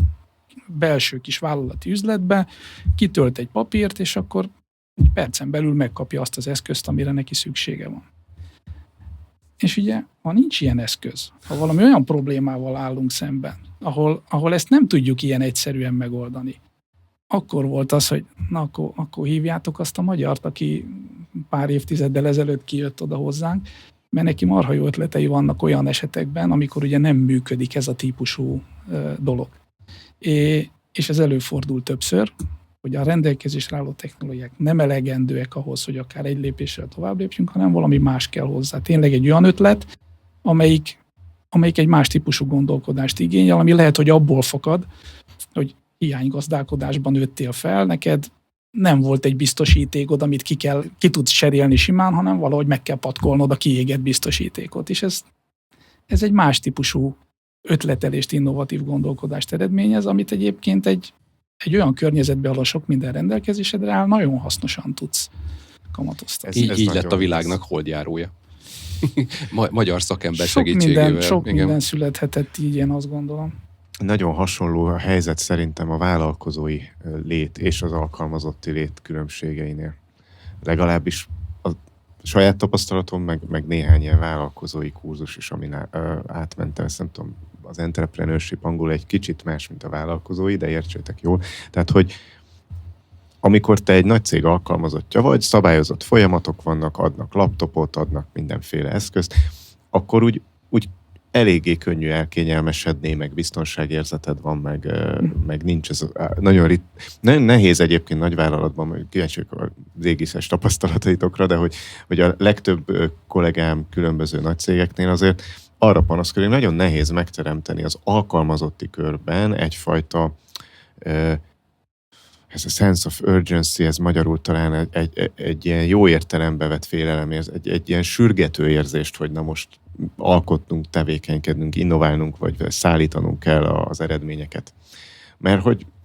Speaker 3: belső kis vállalati üzletbe, kitölt egy papírt, és akkor egy percen belül megkapja azt az eszközt, amire neki szüksége van. És ugye, ha nincs ilyen eszköz, ha valami olyan problémával állunk szemben, ahol ezt nem tudjuk ilyen egyszerűen megoldani, akkor volt az, hogy na, akkor hívjátok azt a magyart, aki pár évtizeddel ezelőtt kijött oda hozzánk, mert neki marha jó ötletei vannak olyan esetekben, amikor ugye nem működik ez a típusú dolog. És ez előfordul többször, hogy a rendelkezésre álló technológiák nem elegendőek ahhoz, hogy akár egy lépéssel tovább lépjünk, hanem valami más kell hozzá. Tényleg egy olyan ötlet, amelyik egy más típusú gondolkodást igényel, ami lehet, hogy abból fakad, hogy hiánygazdálkodásban nőttél fel, neked nem volt egy biztosítékod, amit ki tudsz cserélni simán, hanem valahogy meg kell patkolnod a kiégett biztosítékot. És ez egy más típusú ötletelést, innovatív gondolkodást eredményez, amit egyébként egy olyan környezetben, ahol sok minden rendelkezésedre áll, nagyon hasznosan tudsz kamatoztatni.
Speaker 2: Így lett a világnak holdjárója. Magyar szakember segítségével.
Speaker 3: Sok minden születhetett így, én azt gondolom.
Speaker 1: Nagyon hasonló a helyzet szerintem a vállalkozói lét és az alkalmazotti lét különbségeinél. Legalábbis a saját tapasztalatom, meg néhány ilyen vállalkozói kurzus is, amin átmentem, ezt nem tudom, az entrepreneurship angol egy kicsit más, mint a vállalkozói, de értsétek jól. Tehát, hogy amikor te egy nagy cég alkalmazottja vagy, szabályozott folyamatok vannak, adnak laptopot, adnak mindenféle eszközt, akkor úgy eléggé könnyű elkényelmesedni, meg biztonságérzeted van, meg nincs ez nagyon nehéz egyébként nagyvállalatban, kíváncsi vagyok az égiszes tapasztalataitokra, de hogy a legtöbb kollégám különböző nagy cégeknél azért arra panaszkodik, hogy nagyon nehéz megteremteni az alkalmazotti körben egyfajta ez a sense of urgency, ez magyarul talán egy ilyen jó értelembe vett félelem, egy ilyen sürgető érzést, hogy na most alkotnunk, tevékenykednünk, innoválnunk, vagy szállítanunk kell az eredményeket. Mert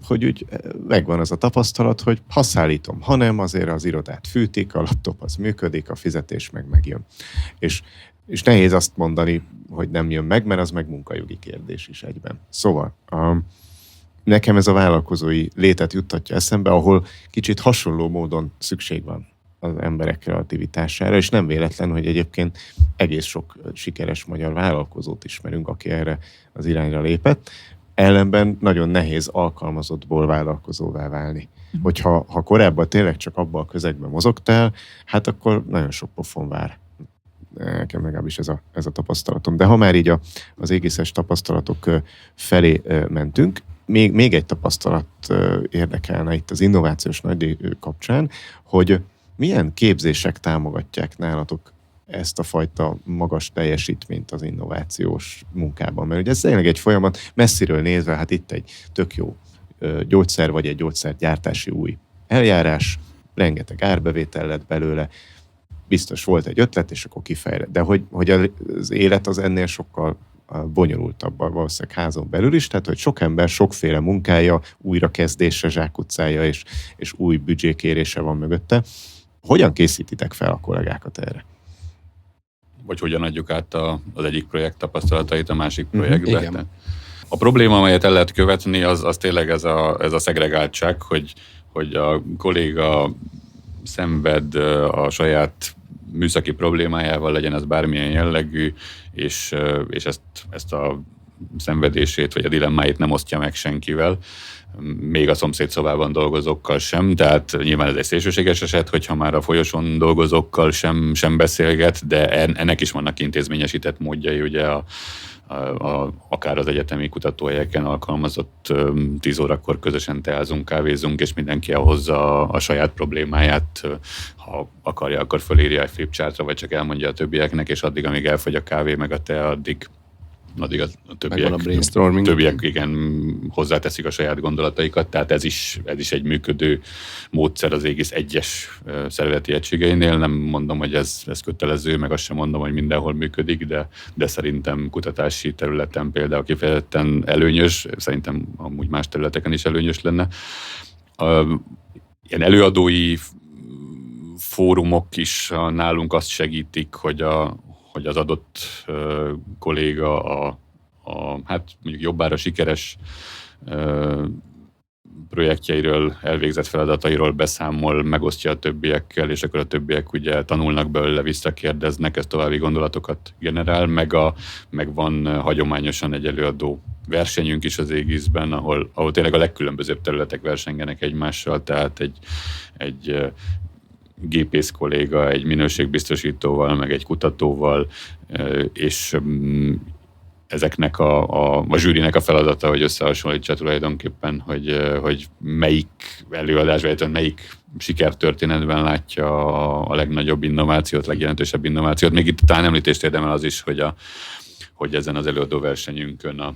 Speaker 1: hogy úgy megvan az a tapasztalat, hogy ha szállítom, ha nem, azért az irodát fűtik, a laptop az működik, a fizetés meg megjön. És nehéz azt mondani, hogy nem jön meg, mert az meg munkajogi kérdés is egyben. Szóval nekem ez a vállalkozói létet juttatja eszembe, ahol kicsit hasonló módon szükség van az emberek kreativitására, és nem véletlen, hogy egyébként egész sok sikeres magyar vállalkozót ismerünk, aki erre az irányra lépett. Ellenben nagyon nehéz alkalmazottból vállalkozóvá válni. Hogyha korábban tényleg csak abban a közegben mozogtál, hát akkor nagyon sok pofon vár. Nekem legalábbis ez a tapasztalatom. De ha már így az égiszes tapasztalatok felé mentünk, még egy tapasztalat érdekelne itt az innovációs nagydíj kapcsán, hogy milyen képzések támogatják nálatok ezt a fajta magas teljesítményt az innovációs munkában? Mert ugye ez tényleg egy folyamat, messziről nézve, hát itt egy tök jó gyógyszer, vagy egy gyógyszergyártási új eljárás, rengeteg árbevétel lett belőle, biztos volt egy ötlet, és akkor kifejlett. De hogy az élet az ennél sokkal bonyolultabb valószínűleg házon belül is, tehát hogy sok ember sokféle munkája, újrakezdése, zsákutcája és új büdzsékérése van mögötte. Hogyan készítitek fel a kollégákat erre?
Speaker 4: Vagy hogyan adjuk át az egyik projekt tapasztalatait a másik projektbe?
Speaker 2: Igen.
Speaker 4: A probléma, amelyet el lehet követni, az tényleg ez a szegregáltság, hogy a kolléga szenved a saját műszaki problémájával, legyen ez bármilyen jellegű, és ezt a szenvedését vagy a dilemmáit nem osztja meg senkivel, még a szomszédszobában dolgozókkal sem, tehát nyilván ez egy szélsőséges eset, hogyha már a folyosón dolgozókkal sem beszélget, de ennek is vannak intézményesített módjai, ugye akár az egyetemi kutatóhelyeken alkalmazott 10 órakor közösen teázunk, kávézunk, és mindenki elhozza a saját problémáját, ha akarja, akkor fölírja egy flipchartra, vagy csak elmondja a többieknek, és addig, amíg elfogy a kávé meg a te, addig a többiek igen, hozzáteszik a saját gondolataikat, tehát ez is egy működő módszer az egész egyes szervezeti egységeinél. Nem mondom, hogy ez kötelező, meg azt sem mondom, hogy mindenhol működik, de szerintem kutatási területen például kifejezetten előnyös, szerintem amúgy más területeken is előnyös lenne. Ilyen előadói fórumok is nálunk azt segítik, hogy az adott kolléga hát mondjuk jobbára sikeres projektjeiről, elvégzett feladatairól beszámol, megosztja a többiekkel, és akkor a többiek ugye tanulnak belőle, visszakérdeznek, ez további gondolatokat generál, meg van hagyományosan egy előadó versenyünk is az égiszben, ahol tényleg a legkülönbözőbb területek versengenek egymással, tehát egy gépész kolléga, egy minőségbiztosítóval, meg egy kutatóval, és ezeknek a zsűrinek a feladata, hogy összehasonlítsa tulajdonképpen, hogy melyik előadás, vagy melyik sikertörténetben látja a legnagyobb innovációt, legjelentősebb innovációt. Még itt talán említést érdemel az is, hogy ezen az előadó versenyünkön a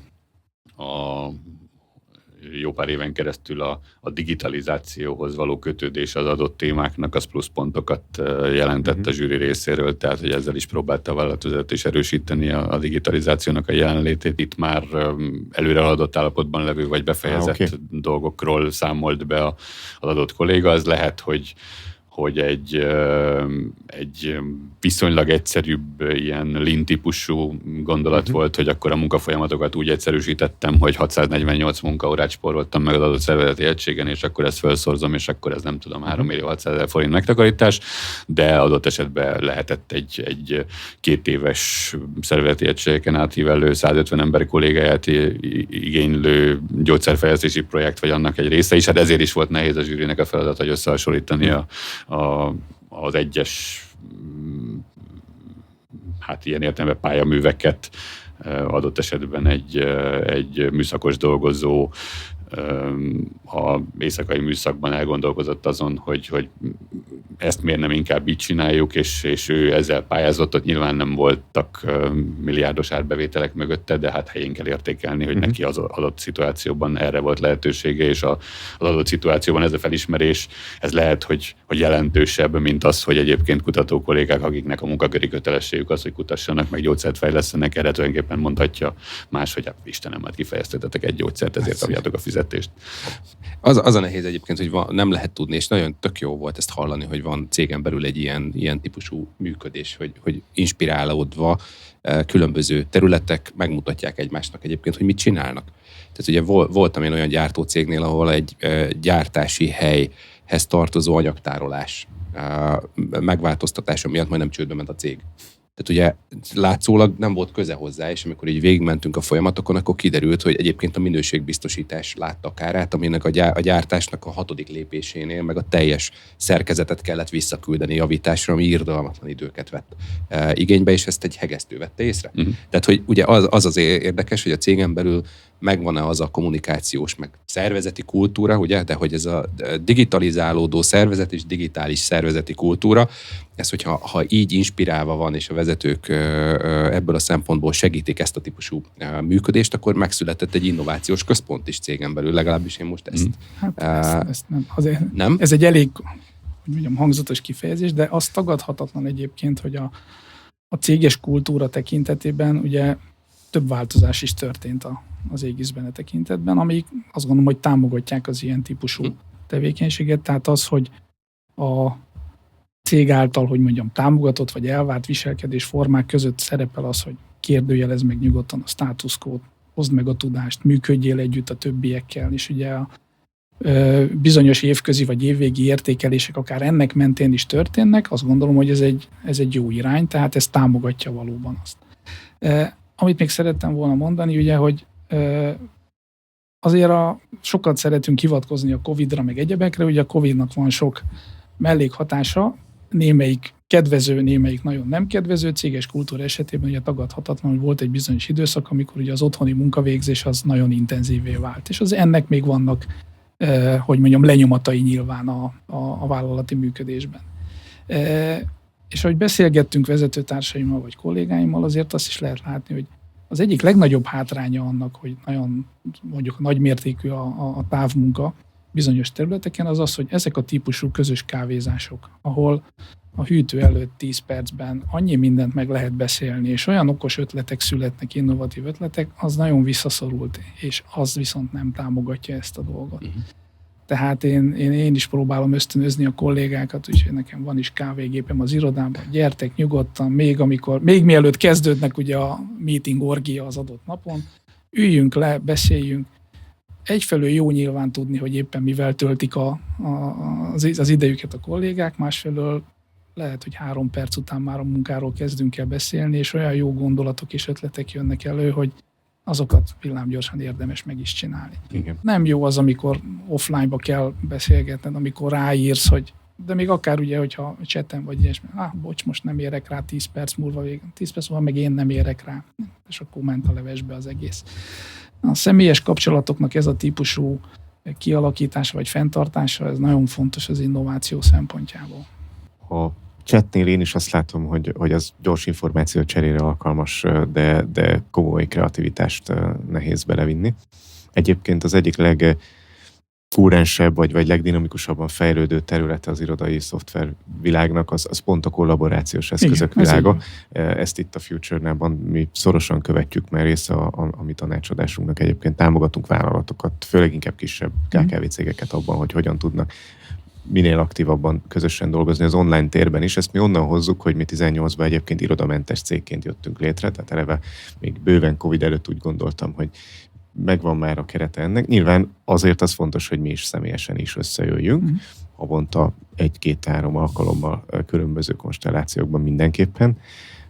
Speaker 4: jó pár éven keresztül a digitalizációhoz való kötődés az adott témáknak, az pluszpontokat jelentett a zsűri részéről, tehát hogy ezzel is próbálta a vállalatvezetés erősíteni a digitalizációnak a jelenlétét. Itt már előre haladott állapotban levő vagy befejezett dolgokról számolt be az adott kolléga. Az lehet, hogy egy viszonylag egyszerűbb ilyen lean típusú gondolat volt, hogy akkor a munkafolyamatokat úgy egyszerűsítettem, hogy 648 munkaórát spóroltam meg az adott szervezeti egységen, és akkor ezt felszorzom, és akkor ez nem tudom, 3.600.000 forint megtakarítás, de adott esetben lehetett egy 2 éves szervezeti egységeken átívelő 150 emberi kollégáját igénylő gyógyszerfejlesztési projekt, vagy annak egy része is. Hát ezért is volt nehéz a zsűrinek a feladat, hogy összehasonlítani az egyes hát ilyen értelemben pályaműveket, adott esetben egy műszakos dolgozó a éjszakai műszakban elgondolkozott azon, hogy ezt miért nem inkább így csináljuk, és ő ezzel pályázott, ott nyilván nem voltak milliárdos árbevételek mögötte, de hát helyén kell értékelni, hogy neki az adott szituációban erre volt lehetősége, és az adott szituációban ez a felismerés, ez lehet, hogy jelentősebb, mint az, hogy egyébként kutató kollégák, akiknek a munkaköri kötelességük az, hogy kutassanak, meg gyógyszert fejlesztenek, erre tulajdonképpen mondhatja más, hogy Istenem, hát kifejeztetek egy gyógyszert, ezért kapjátok a fizetést.
Speaker 2: Az a nehéz egyébként, hogy nem lehet tudni, és nagyon tök jó volt ezt hallani, hogy van cégen belül egy ilyen típusú működés, hogy inspirálódva különböző területek megmutatják egymásnak egyébként, hogy mit csinálnak. Tehát ugye voltam én olyan gyártócégnél, ahol egy gyártási helyhez tartozó anyagtárolás megváltoztatása miatt majdnem csődbe ment a cég. Tehát ugye látszólag nem volt köze hozzá, és amikor így végigmentünk a folyamatokon, akkor kiderült, hogy egyébként a minőségbiztosítás látta a kárát, aminek a gyártásnak a 6. lépésénél meg a teljes szerkezetet kellett visszaküldeni javításra, ami irgalmatlan időket vett igénybe, és ezt egy hegesztő vette észre. Tehát, hogy ugye az érdekes, hogy a cégen belül megvan-e az a kommunikációs, meg szervezeti kultúra, ugye, de hogy ez a digitalizálódó szervezet és digitális szervezeti kultúra, ez, hogyha így inspirálva van, és a vezetők ebből a szempontból segítik ezt a típusú működést, akkor megszületett egy innovációs központ is cégen belül, legalábbis én most ezt...
Speaker 3: Hát ezt nem. Azért
Speaker 2: nem?
Speaker 3: Ez egy elég, hogy mondjam, hangzatos kifejezés, de az tagadhatatlan egyébként, hogy a céges kultúra tekintetében ugye több változás is történt az Aegis-ben tekintetben, amik azt gondolom, hogy támogatják az ilyen típusú tevékenységet. Tehát az, hogy a cég által, hogy mondjam, támogatott vagy elvárt viselkedés formák között szerepel az, hogy kérdőjelezd meg nyugodtan a status quo-t, hozd meg a tudást, működjél együtt a többiekkel, és ugye a bizonyos évközi vagy évvégi értékelések akár ennek mentén is történnek, azt gondolom, hogy ez egy jó irány, tehát ez támogatja valóban azt. Amit még szerettem volna mondani, ugye, hogy azért sokat szeretünk hivatkozni a Covid-ra, meg egyebekre, ugye a Covid-nak van sok mellékhatása, némelyik kedvező, némelyik nagyon nem kedvező. Céges kultúra esetében ugye tagadhatatlan, hogy volt egy bizonyos időszak, amikor ugye az otthoni munkavégzés az nagyon intenzívé vált. És az ennek még vannak, hogy mondjam, lenyomatai nyilván a vállalati működésben. És ahogy beszélgettünk vezetőtársaimmal vagy kollégáimmal, azért azt is lehet látni, hogy az egyik legnagyobb hátránya annak, hogy nagyon mondjuk nagymértékű a távmunka bizonyos területeken, az az, hogy ezek a típusú közös kávézások, ahol a hűtő előtt 10 percben annyi mindent meg lehet beszélni, és olyan okos ötletek születnek, innovatív ötletek, az nagyon visszaszorult, és az viszont nem támogatja ezt a dolgot. Tehát én is próbálom ösztönözni a kollégákat, úgyhogy nekem van is kávégépem az irodában, gyertek nyugodtan, még mielőtt kezdődnek ugye a meeting orgia az adott napon, üljünk le, beszéljünk. Egyfelől jó nyilván tudni, hogy éppen mivel töltik az idejüket a kollégák, másfelől lehet, hogy 3 perc után már a munkáról kezdünk el beszélni, és olyan jó gondolatok és ötletek jönnek elő, hogy azokat villámgyorsan érdemes meg is csinálni.
Speaker 1: Igen.
Speaker 3: Nem jó az, amikor offline-ba kell beszélgetned, amikor ráírsz, hogy de még akár ugye, hogyha chaten vagy ilyesmi, bocs, most nem érek rá 10 perc múlva, 10 perc múlva meg én nem érek rá, és akkor ment a levesbe az egész. A személyes kapcsolatoknak ez a típusú kialakítása vagy fenntartása, ez nagyon fontos az innováció szempontjából.
Speaker 1: Ha chatnél én is azt látom, hogy az gyors információ cserére alkalmas, de komoly kreativitást nehéz belevinni. Egyébként az egyik legkúrensebb, vagy legdinamikusabban fejlődő területe az irodai szoftver világnak, az pont a kollaborációs eszközök világa. Ezt itt a Future-nában mi szorosan követjük, mert része a mi tanácsadásunknak. Egyébként támogatunk vállalatokat, főleg inkább kisebb KKV cégeket abban, hogy hogyan tudnak minél aktívabban közösen dolgozni az online térben is. Ezt mi onnan hozzuk, hogy mi 18-ban egyébként irodamentes cégként jöttünk létre, tehát eleve még bőven Covid előtt úgy gondoltam, hogy megvan már a kerete ennek. Nyilván azért az fontos, hogy mi is személyesen is összejöjjünk, havonta 1-2-3 alkalommal különböző konstellációkban mindenképpen,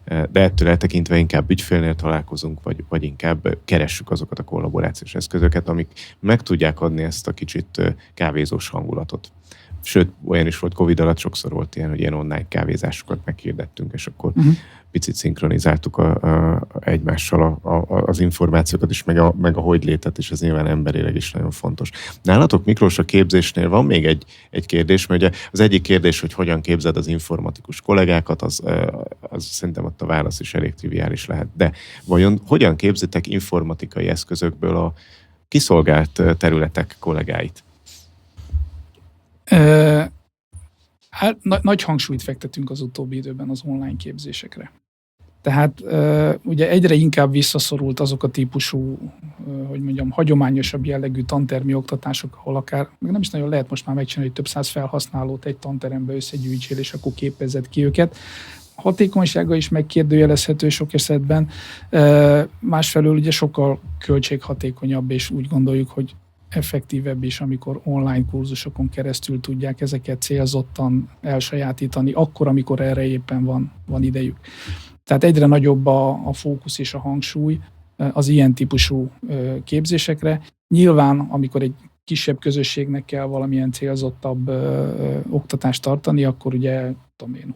Speaker 1: de ettől eltekintve inkább ügyfélnél találkozunk, vagy inkább keressük azokat a kollaborációs eszközöket, amik meg tudják adni ezt a kicsit kávézós hangulatot. Sőt, olyan is volt Covid alatt, sokszor volt ilyen, hogy ilyen online kávézásokat meghirdettünk, és akkor picit szinkronizáltuk egymással az információkat is, meg a hogylétet, és ez nyilván emberileg is nagyon fontos. Nálatok, Miklós, a képzésnél van még egy kérdés, mert ugye az egyik kérdés, hogy hogyan képzed az informatikus kollégákat, az szerintem ott a válasz is elég triviális lehet. De vajon hogyan képzitek informatikai eszközökből a kiszolgált területek kollégáit?
Speaker 3: Nagy hangsúlyt fektetünk az utóbbi időben az online képzésekre. Tehát ugye egyre inkább visszaszorult azok a típusú, hogy mondjam, hagyományosabb jellegű tantermi oktatások, ahol akár, meg nem is nagyon lehet most már megcsinálni, hogy több száz felhasználót egy tanterembe összegyűjtsél, és akkor képezed ki őket. Hatékonysága is megkérdőjelezhető sok esetben. Másfelől ugye sokkal költséghatékonyabb, és úgy gondoljuk, hogy effektívebb is, amikor online kurzusokon keresztül tudják ezeket célzottan elsajátítani, akkor, amikor erre éppen van idejük. Tehát egyre nagyobb a fókusz és a hangsúly az ilyen típusú képzésekre. Nyilván, amikor egy kisebb közösségnek kell valamilyen célzottabb oktatást tartani, akkor ugye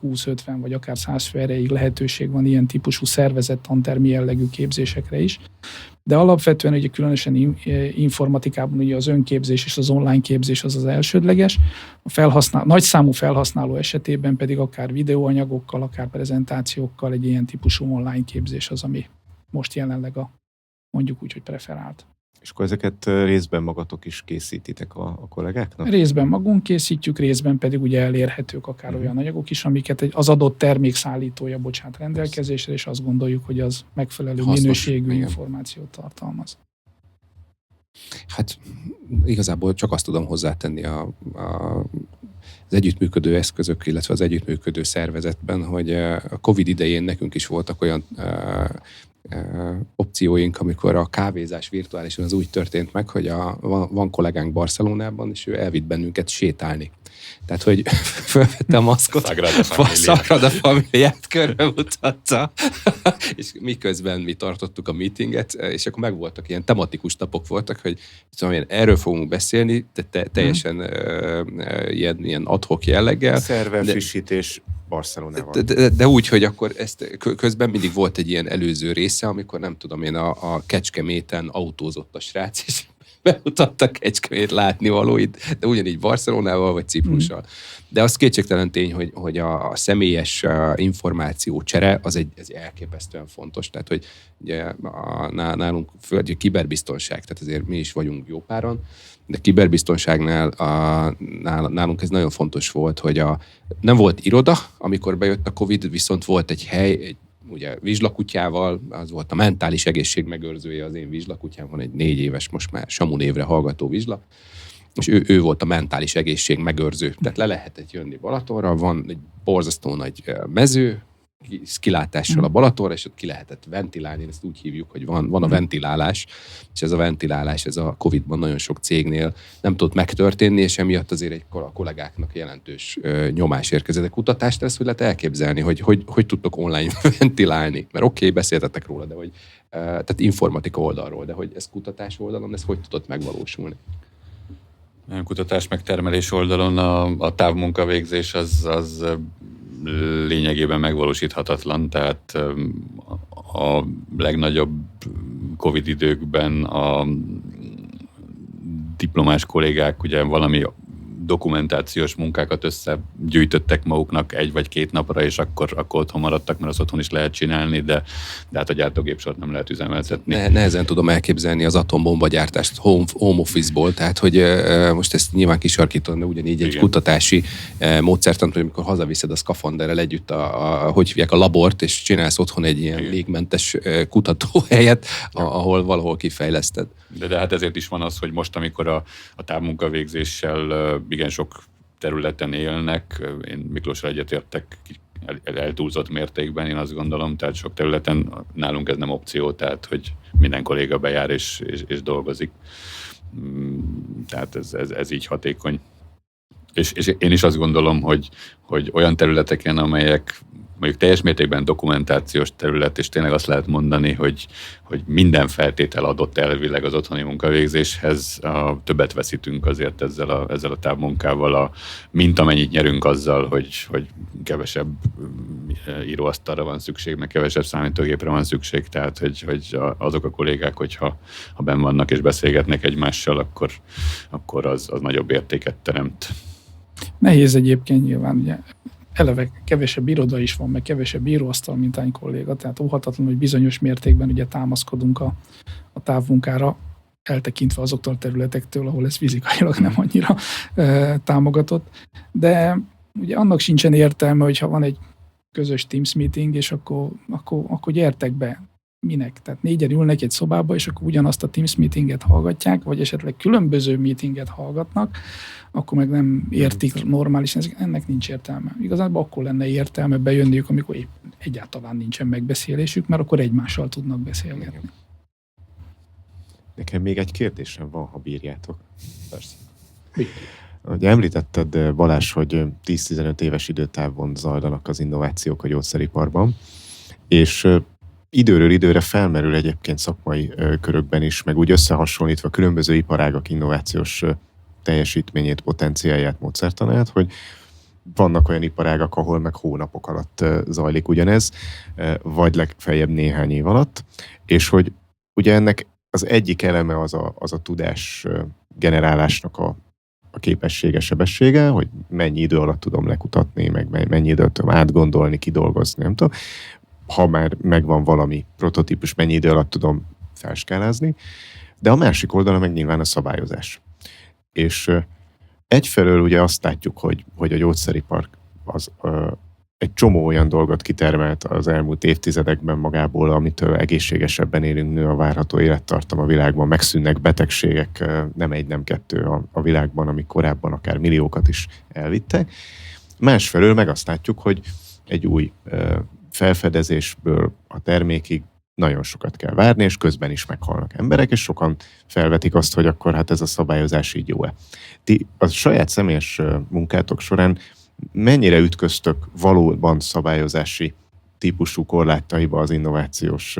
Speaker 3: 20-50 vagy akár 100 fő erejéig lehetőség van ilyen típusú szervezett tantermi jellegű képzésekre is. De alapvetően ugye különösen informatikában ugye az önképzés és az online képzés az elsődleges. Nagy számú felhasználó esetében pedig akár videóanyagokkal, akár prezentációkkal egy ilyen típusú online képzés az, ami most jelenleg mondjuk úgy, hogy preferált.
Speaker 1: És akkor ezeket részben magatok is készítitek a kollégáknak?
Speaker 3: Részben magunk készítjük, részben pedig ugye elérhetők akár olyan anyagok is, amiket az adott termék szállítója bocsát rendelkezésre, és azt gondoljuk, hogy az megfelelő minőségű információt tartalmaz.
Speaker 2: Hát igazából csak azt tudom hozzátenni az együttműködő eszközök, illetve az együttműködő szervezetben, hogy a Covid idején nekünk is voltak olyan opcióink, amikor a kávézás virtuálisan az úgy történt meg, hogy van kollégánk Barcelonában, és ő elvitt bennünket sétálni. Tehát, hogy felvette a maszkot, Sagrada Familiát körülmutatta, és miközben mi tartottuk a meetinget, és akkor megvoltak ilyen tematikus napok voltak, hogy szóval, erről fogunk beszélni, teljesen ilyen ad-hoc jelleggel.
Speaker 1: Szerverfrissítés Barcelonával.
Speaker 2: De úgy, hogy akkor ezt közben mindig volt egy ilyen előző része, amikor nem tudom én, a Kecskeméten autózott a srác, és bemutatta Kecskemét látnivalóit, de ugyanígy Barcelonával vagy Ciprussal. De az kétségtelen tény, hogy a személyes információcsere az egy elképesztően fontos. Tehát, hogy ugye nálunk a kiberbiztonság, tehát azért mi is vagyunk jó páran, de kiberbiztonságnál nálunk ez nagyon fontos volt, hogy nem volt iroda, amikor bejött a Covid, viszont volt egy hely, ugye vizslakutyával, az volt a mentális egészség megőrzője az én vizslakutyám, van egy 4 éves, most már Samu névre hallgató vizsla, és ő volt a mentális egészség megőrző. Tehát le lehetett jönni Balatonra, van egy borzasztó nagy mező, kilátással a Balatonra, és ott ki lehetett ventilálni, ezt úgy hívjuk, hogy van a ventilálás, és ez a ventilálás, ez a Covid-ban nagyon sok cégnél nem tudott megtörténni, és emiatt azért a kollégáknak jelentős nyomás érkezett. A kutatást ezt hogy lehet elképzelni, hogy tudtok online ventilálni? Mert oké, beszéltetek róla, de hogy tehát informatika oldalról, de hogy ez kutatás oldalon, ez hogy tudott megvalósulni?
Speaker 4: Kutatás megtermelés oldalon a távmunkavégzés az lényegében megvalósíthatatlan, tehát a legnagyobb Covid időkben a diplomás kollégák ugye valami dokumentációs munkákat összegyűjtöttek maguknak 1 vagy 2 napra, és akkor otthon maradtak, mert az otthon is lehet csinálni, de hát a gyártógépsort nem lehet üzemeltetni.
Speaker 2: Nehezen tudom elképzelni az atombombagyártást home office-ból, tehát hogy most ezt nyilván kisarkítom, de ugyanígy egy kutatási módszertant, hogy amikor hazaviszed a szkafanderrel együtt hogy hívják, a labort, és csinálsz otthon egy ilyen légmentes kutatóhelyet, ahol valahol kifejleszted.
Speaker 4: De hát ezért is van az, hogy most, amikor a távmunkavégzéssel igen sok területen élnek, én Miklóssal egyetértek eltúlzott mértékben, én azt gondolom, tehát sok területen nálunk ez nem opció, tehát hogy minden kolléga bejár és dolgozik. Tehát ez így hatékony. És én is azt gondolom, hogy olyan területeken, amelyek mondjuk teljes mértékben dokumentációs terület, és tényleg azt lehet mondani, hogy minden feltétel adott elvileg az otthoni munkavégzéshez, többet veszítünk azért ezzel a távmunkával, mint amennyit nyerünk azzal, hogy kevesebb íróasztalra van szükség, meg kevesebb számítógépre van szükség, tehát hogy azok a kollégák, hogyha benn vannak és beszélgetnek egymással, akkor az nagyobb értéket teremt.
Speaker 3: Nehéz egyébként nyilván, ugye eleve kevesebb iroda is van, meg kevesebb íróasztal, mint hány kolléga, tehát óhatatlan, hogy bizonyos mértékben ugye támaszkodunk a távmunkára, eltekintve azoktól a területektől, ahol ez fizikailag nem annyira támogatott. De ugye annak sincsen értelme, hogyha van egy közös Teams meeting, és akkor gyertek be. Minek? Tehát 4-en ülnek egy szobába, és akkor ugyanazt a Teams meetinget hallgatják, vagy esetleg különböző meetinget hallgatnak, akkor meg nem értik normálisan, ennek nincs értelme. Igazából akkor lenne értelme bejönniük, amikor egyáltalán nincsen megbeszélésük, mert akkor egymással tudnak beszélgetni.
Speaker 1: Nekem még egy kérdésem van, ha bírjátok.
Speaker 2: Persze.
Speaker 1: Ugye említetted, Balázs, hogy 10-15 éves időtávon zajlanak az innovációk a gyógyszeriparban, és időről időre felmerül egyébként szakmai körökben is, meg úgy összehasonlítva különböző iparágak innovációs teljesítményét, potenciáját, módszertanát, hogy vannak olyan iparágak, ahol meg hónapok alatt zajlik ugyanez, vagy legfeljebb néhány év alatt, és hogy ugye ennek az egyik eleme az a tudás generálásnak a képessége, sebessége, hogy mennyi idő alatt tudom lekutatni, meg mennyi időt tudom átgondolni, kidolgozni, nem tudom. Ha már megvan valami prototípus, mennyi idő alatt tudom felskálázni, de a másik oldala meg nyilván a szabályozás. És egyfelől ugye azt látjuk, hogy a gyógyszeripar az egy csomó olyan dolgot kitermelt az elmúlt évtizedekben magából, amitől egészségesebben élünk, nő a várható élettartam a világban, megszűnnek betegségek, nem egy, nem kettő a világban, amik korábban akár milliókat is elvittek. Másfelől meg azt látjuk, hogy egy új felfedezésből a termékig nagyon sokat kell várni, és közben is meghalnak emberek, és sokan felvetik azt, hogy akkor hát ez a szabályozás így jó-e. Ti a saját személyes munkátok során mennyire ütköztök valóban szabályozási típusú korlátaiba az innovációs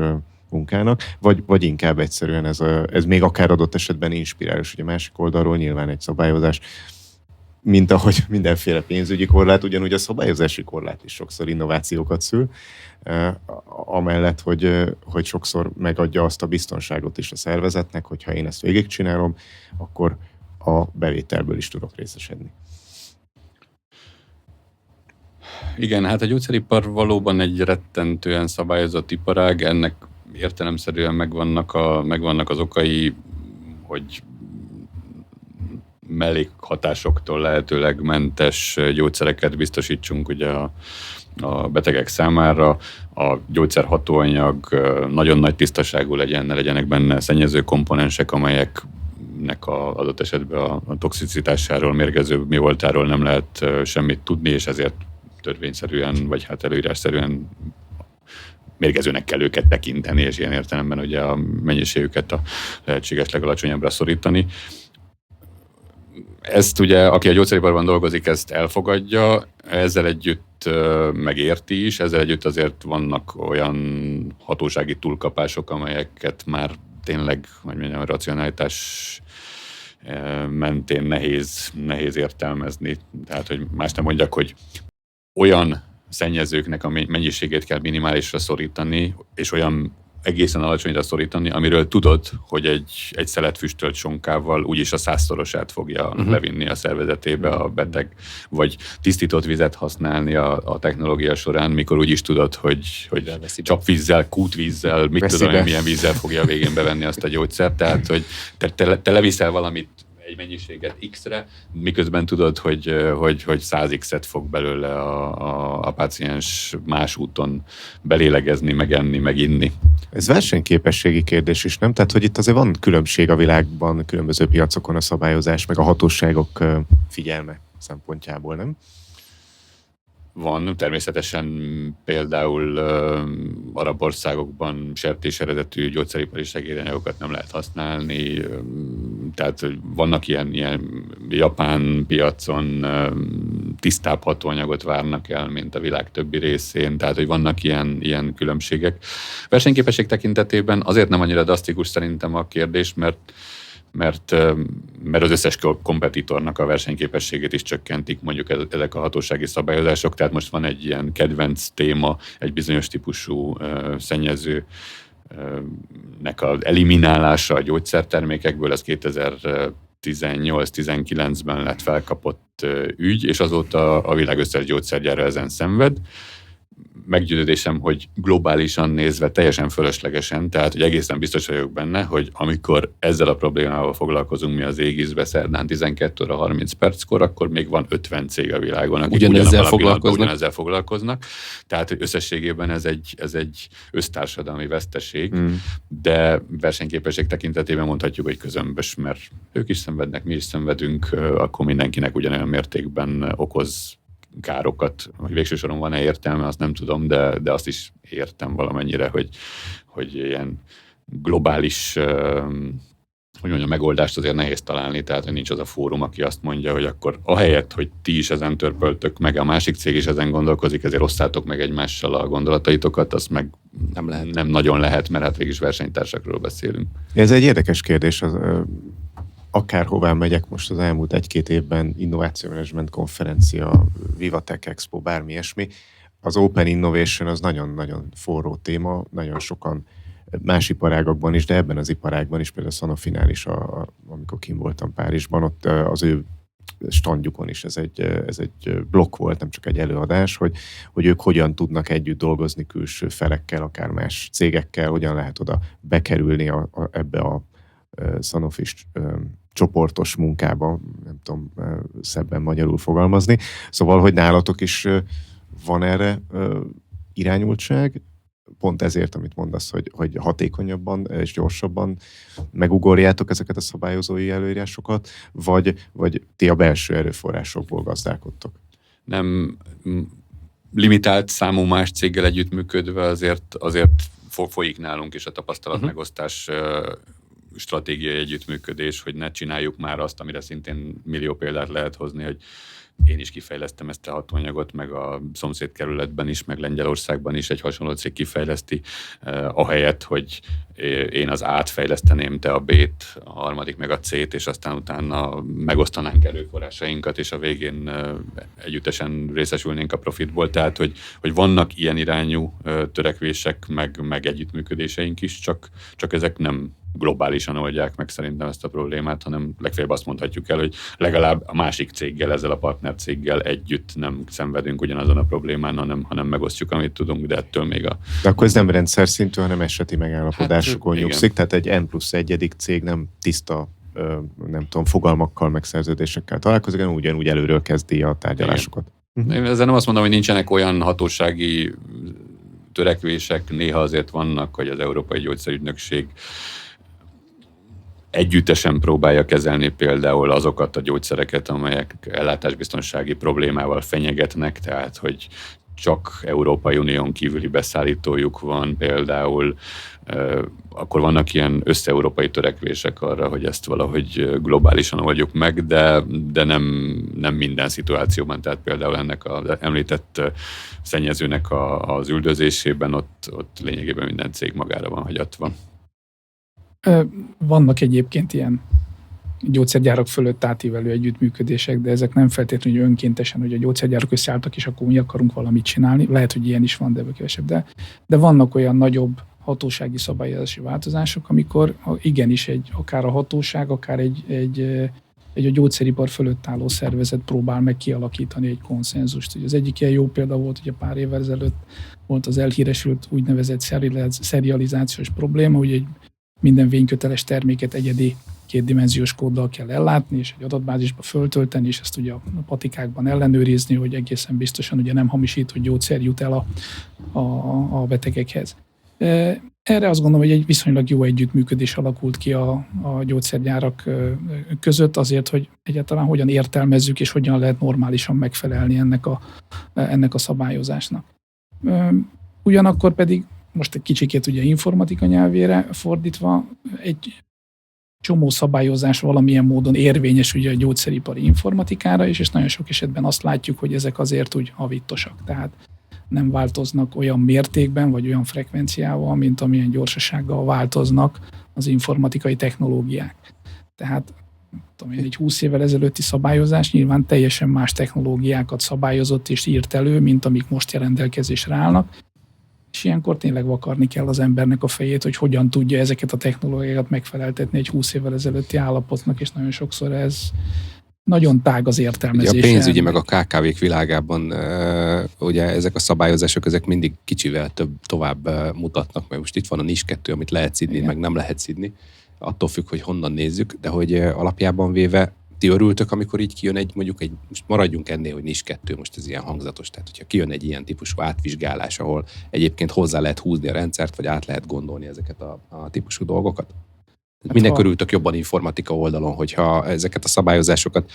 Speaker 1: munkának, vagy inkább egyszerűen ez még akár adott esetben inspirálós. Ugye másik oldalról nyilván egy szabályozás, mint ahogy mindenféle pénzügyi korlát, ugyanúgy a szabályozási korlát is sokszor innovációkat szül, amellett, hogy sokszor megadja azt a biztonságot is a szervezetnek, hogyha én ezt végigcsinálom, akkor a bevételből is tudok részesedni.
Speaker 4: Igen, hát a gyógyszeripar valóban egy rettentően szabályozott iparág, ennek értelemszerűen megvannak az okai, hogy mellékhatásoktól lehetőleg mentes gyógyszereket biztosítsunk ugye a betegek számára. A gyógyszerhatóanyag nagyon nagy tisztaságú legyen, ne legyenek benne szennyező komponensek, amelyeknek adott esetben a toxicitásáról, mérgező mi voltáról nem lehet semmit tudni, és ezért törvényszerűen, vagy hát előírásszerűen mérgezőnek kell őket tekinteni, és ilyen értelemben ugye a mennyiségüket a lehetséges legalacsonyabbra szorítani. Ezt ugye, aki a gyógyszeriparban dolgozik, ezt elfogadja, ezzel együtt megérti is, ezzel együtt azért vannak olyan hatósági túlkapások, amelyeket már tényleg, hogy mondjam, a racionalitás mentén nehéz értelmezni. Tehát, hogy más nem mondjak, hogy olyan szennyezőknek a mennyiségét kell minimálisra szorítani, és olyan egészen alacsonyra szorítani, amiről tudod, hogy egy szelet füstölt sonkával úgyis a 100-szorosát fogja levinni a szervezetébe a beteg, vagy tisztított vizet használni a technológia során, mikor úgyis tudod, hogy csapvízzel, kútvízzel, mit tudom én, milyen vízzel fogja a végén bevenni azt a gyógyszert. Tehát, hogy te leviszel valamit egy mennyiséget X-re, miközben tudod, hogy 100X-et fog belőle a páciens más úton belélegezni, megenni, meginni.
Speaker 1: Ez versenyképességi kérdés is, nem? Tehát, hogy itt azért van különbség a világban, különböző piacokon a szabályozás, meg a hatóságok figyelme szempontjából, nem?
Speaker 4: Van, természetesen például arab országokban sertés eredetű gyógyszeripari segédanyagokat nem lehet használni, tehát vannak ilyen japán piacon tisztább hatóanyagot várnak el, mint a világ többi részén, tehát hogy vannak ilyen különbségek. Versenyképesség tekintetében azért nem annyira drasztikus szerintem a kérdés, mert az összes kompetitornak a versenyképességét is csökkentik mondjuk ezek a hatósági szabályozások, tehát most van egy ilyen kedvenc téma, egy bizonyos típusú szennyezőnek az eliminálása a gyógyszertermékekből, ez 2018-19-ben lett felkapott ügy, és azóta a világ összes gyógyszergyára ezen szenved. Meggyőződésem, hogy globálisan nézve teljesen fölöslegesen, tehát hogy egészen biztos vagyok benne, hogy amikor ezzel a problémával foglalkozunk mi az égízbe szerdán 12 óra 30 perckor, akkor még van 50 cég a világon, akik ugyanezzel foglalkoznak. Tehát, hogy összességében ez egy össztársadalmi veszteség, de versenyképesség tekintetében mondhatjuk, hogy közömbös, mert ők is szenvednek, mi is szenvedünk, akkor mindenkinek ugyanolyan mértékben okoz károkat, hogy végső soron van-e értelme, azt nem tudom, de azt is értem valamennyire, hogy ilyen globális megoldást azért nehéz találni, tehát hogy nincs az a fórum, aki azt mondja, hogy akkor ahelyett, hogy ti is ezen törpöltök, meg a másik cég is ezen gondolkozik, ezért osszátok meg egymással a gondolataitokat, azt meg nem nagyon lehet, mert hát végig versenytársakról beszélünk.
Speaker 1: Ez egy érdekes kérdés. Akárhová megyek most az elmúlt 1-2 évben, innovációmenedzsment konferencia, Vivatech Expo, bármi ilyesmi, az Open Innovation az nagyon-nagyon forró téma, nagyon sokan más iparágakban is, de ebben az iparágban is, például a Sanofinál is, amikor kint voltam Párizsban, ott az ő standjukon is ez egy blokk volt, nem csak egy előadás, hogy ők hogyan tudnak együtt dolgozni külső felekkel, akár más cégekkel, hogyan lehet oda bekerülni ebbe a Sanofi csoportos munkába, nem tudom szebben magyarul fogalmazni. Szóval, hogy nálatok is van erre irányultság, pont ezért, amit mondasz, hogy hatékonyabban és gyorsabban megugorjátok ezeket a szabályozói előírásokat, vagy ti a belső erőforrásokból gazdálkodtok?
Speaker 4: Nem limitált számú más céggel együttműködve azért folyik nálunk is a tapasztalatmegosztás stratégiai együttműködés, hogy ne csináljuk már azt, amire szintén millió példát lehet hozni, hogy én is kifejlesztem ezt a hatóanyagot, meg a szomszédkerületben is, meg Lengyelországban is egy hasonló cég kifejleszti, ahelyett, hogy én az A-t fejleszteném, te a B-t, a harmadik meg a C-t, és aztán utána megosztanánk erőforrásainkat, és a végén együttesen részesülnénk a profitból. Tehát, hogy vannak ilyen irányú törekvések, meg együttműködéseink is, csak ezek nem globálisan oldják meg szerintem ezt a problémát, hanem legfeljebb azt mondhatjuk el, hogy legalább a másik céggel, ezzel a partner céggel együtt nem szenvedünk ugyanazon a problémán, hanem megosztjuk, amit tudunk, de ettől még
Speaker 1: De akkor ez nem rendszer szintű, hanem eseti megállapodásokon nyugszik, tehát egy N+1 cég nem tiszta, nem tudom, fogalmakkal, meg szerződésekkel találkozik, hanem ugyanúgy előről kezdi a tárgyalásokat.
Speaker 4: Én ezzel nem azt mondom, hogy nincsenek olyan hatósági törekvések, néha azért vannak, hogy az Európai Gyógyszerügynökség együttesen próbálja kezelni például azokat a gyógyszereket, amelyek ellátásbiztonsági problémával fenyegetnek, tehát hogy csak Európai Unión kívüli beszállítójuk van például, akkor vannak ilyen össze-európai törekvések arra, hogy ezt valahogy globálisan oldjuk meg, de nem minden szituációban, tehát például ennek az említett szennyezőnek az üldözésében ott lényegében minden cég magára van hagyatva.
Speaker 3: Vannak egyébként ilyen gyógyszergyárak fölött átívelő együttműködések, de ezek nem feltétlenül önkéntesen, hogy a gyógyszergyárak összeálltak, és akkor mi akarunk valamit csinálni. Lehet, hogy ilyen is van, de kevesebb. De vannak olyan nagyobb hatósági szabályozási változások, amikor igenis akár a hatóság, akár egy a gyógyszeripar fölött álló szervezet próbál meg kialakítani egy konszenzust. Ugye az egyik ilyen jó példa volt, hogy pár évvel ezelőtt volt az elhíresült úgynevezett serializációs probléma, hogy minden vényköteles terméket egyedi kétdimenziós kóddal kell ellátni, és egy adatbázisba föltölteni, és ezt ugye a patikákban ellenőrizni, hogy egészen biztosan ugye nem hamisított gyógyszer jut el a betegekhez. Erre azt gondolom, hogy egy viszonylag jó együttműködés alakult ki a gyógyszergyárak között azért, hogy egyáltalán hogyan értelmezzük és hogyan lehet normálisan megfelelni ennek a szabályozásnak. Ugyanakkor pedig most egy kicsikét ugye informatika nyelvére fordítva egy csomó szabályozás valamilyen módon érvényes ugye a gyógyszeripari informatikára is, és nagyon sok esetben azt látjuk, hogy ezek azért úgy havitosak. Tehát nem változnak olyan mértékben, vagy olyan frekvenciával, mint amilyen gyorsasággal változnak az informatikai technológiák. Tehát egy 20 évvel ezelőtti szabályozás nyilván teljesen más technológiákat szabályozott és írt elő, mint amik most rendelkezésre állnak. És ilyenkor tényleg vakarni kell az embernek a fejét, hogy hogyan tudja ezeket a technológiákat megfeleltetni egy 20 évvel ezelőtti állapotnak, és nagyon sokszor ez nagyon tág az értelmezés.
Speaker 2: Ugye a pénzügyi meg a KKV-k világában ugye ezek a szabályozások ezek mindig kicsivel tovább mutatnak, mert most itt van a NIS 2, amit lehet szidni, meg nem lehet szidni. Attól függ, hogy honnan nézzük, de hogy alapjában véve ti örültök, amikor így kijön most maradjunk ennél, hogy NIS 2, most ez ilyen hangzatos, tehát hogyha kijön egy ilyen típusú átvizsgálás, ahol egyébként hozzá lehet húzni a rendszert, vagy át lehet gondolni ezeket a típusú dolgokat? Minek örültök jobban informatika oldalon, hogyha ezeket a szabályozásokat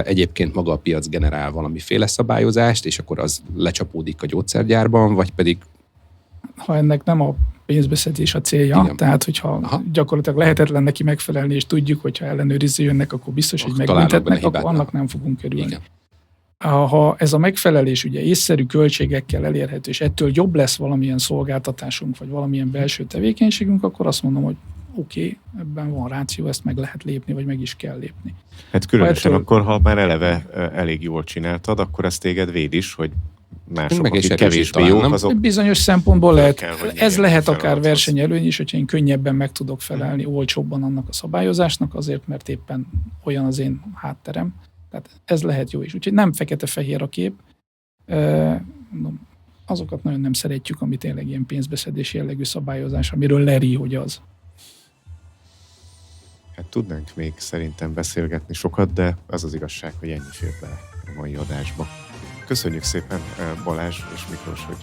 Speaker 2: egyébként maga a piac generál valamiféle szabályozást, és akkor az lecsapódik a gyógyszergyárban, vagy pedig...
Speaker 3: Ha ennek nem a pénzbeszedés a célja, igen. Tehát hogyha gyakorlatilag lehetetlen neki megfelelni, és tudjuk, hogyha ellenőriző jönnek, akkor biztos, hogy megbüntetnek, akkor annak nem fogunk örülni. Igen. Ha ez a megfelelés ugye észszerű költségekkel elérhető, és ettől jobb lesz valamilyen szolgáltatásunk, vagy valamilyen belső tevékenységünk, akkor azt mondom, hogy oké, ebben van ráció, ezt meg lehet lépni, vagy meg is kell lépni.
Speaker 1: Hát különösen akkor, ha már eleve elég jól csináltad, akkor ez téged véd is, hogy mások, akik kevésbé jók, azok...
Speaker 3: Bizonyos szempontból lehet, ez lehet akár versenyelőny is, hogyha én könnyebben meg tudok felelni, olcsóbban annak a szabályozásnak, azért, mert éppen olyan az én hátterem. Tehát ez lehet jó is. Úgyhogy nem fekete-fehér a kép. Azokat nagyon nem szeretjük, ami tényleg ilyen pénzbeszedési jellegű szabályozás, amiről leri, hogy az.
Speaker 1: Hát tudnánk még szerintem beszélgetni sokat, de az az igazság, hogy ennyi fér bele a mai adásba. Köszönjük szépen Balázs és Miklós, hogy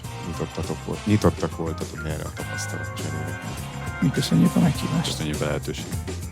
Speaker 1: nyitottak voltatok erre a tapasztalatcserére.
Speaker 3: Mi köszönjük a meghívást.
Speaker 4: Köszönjük a lehetőséget.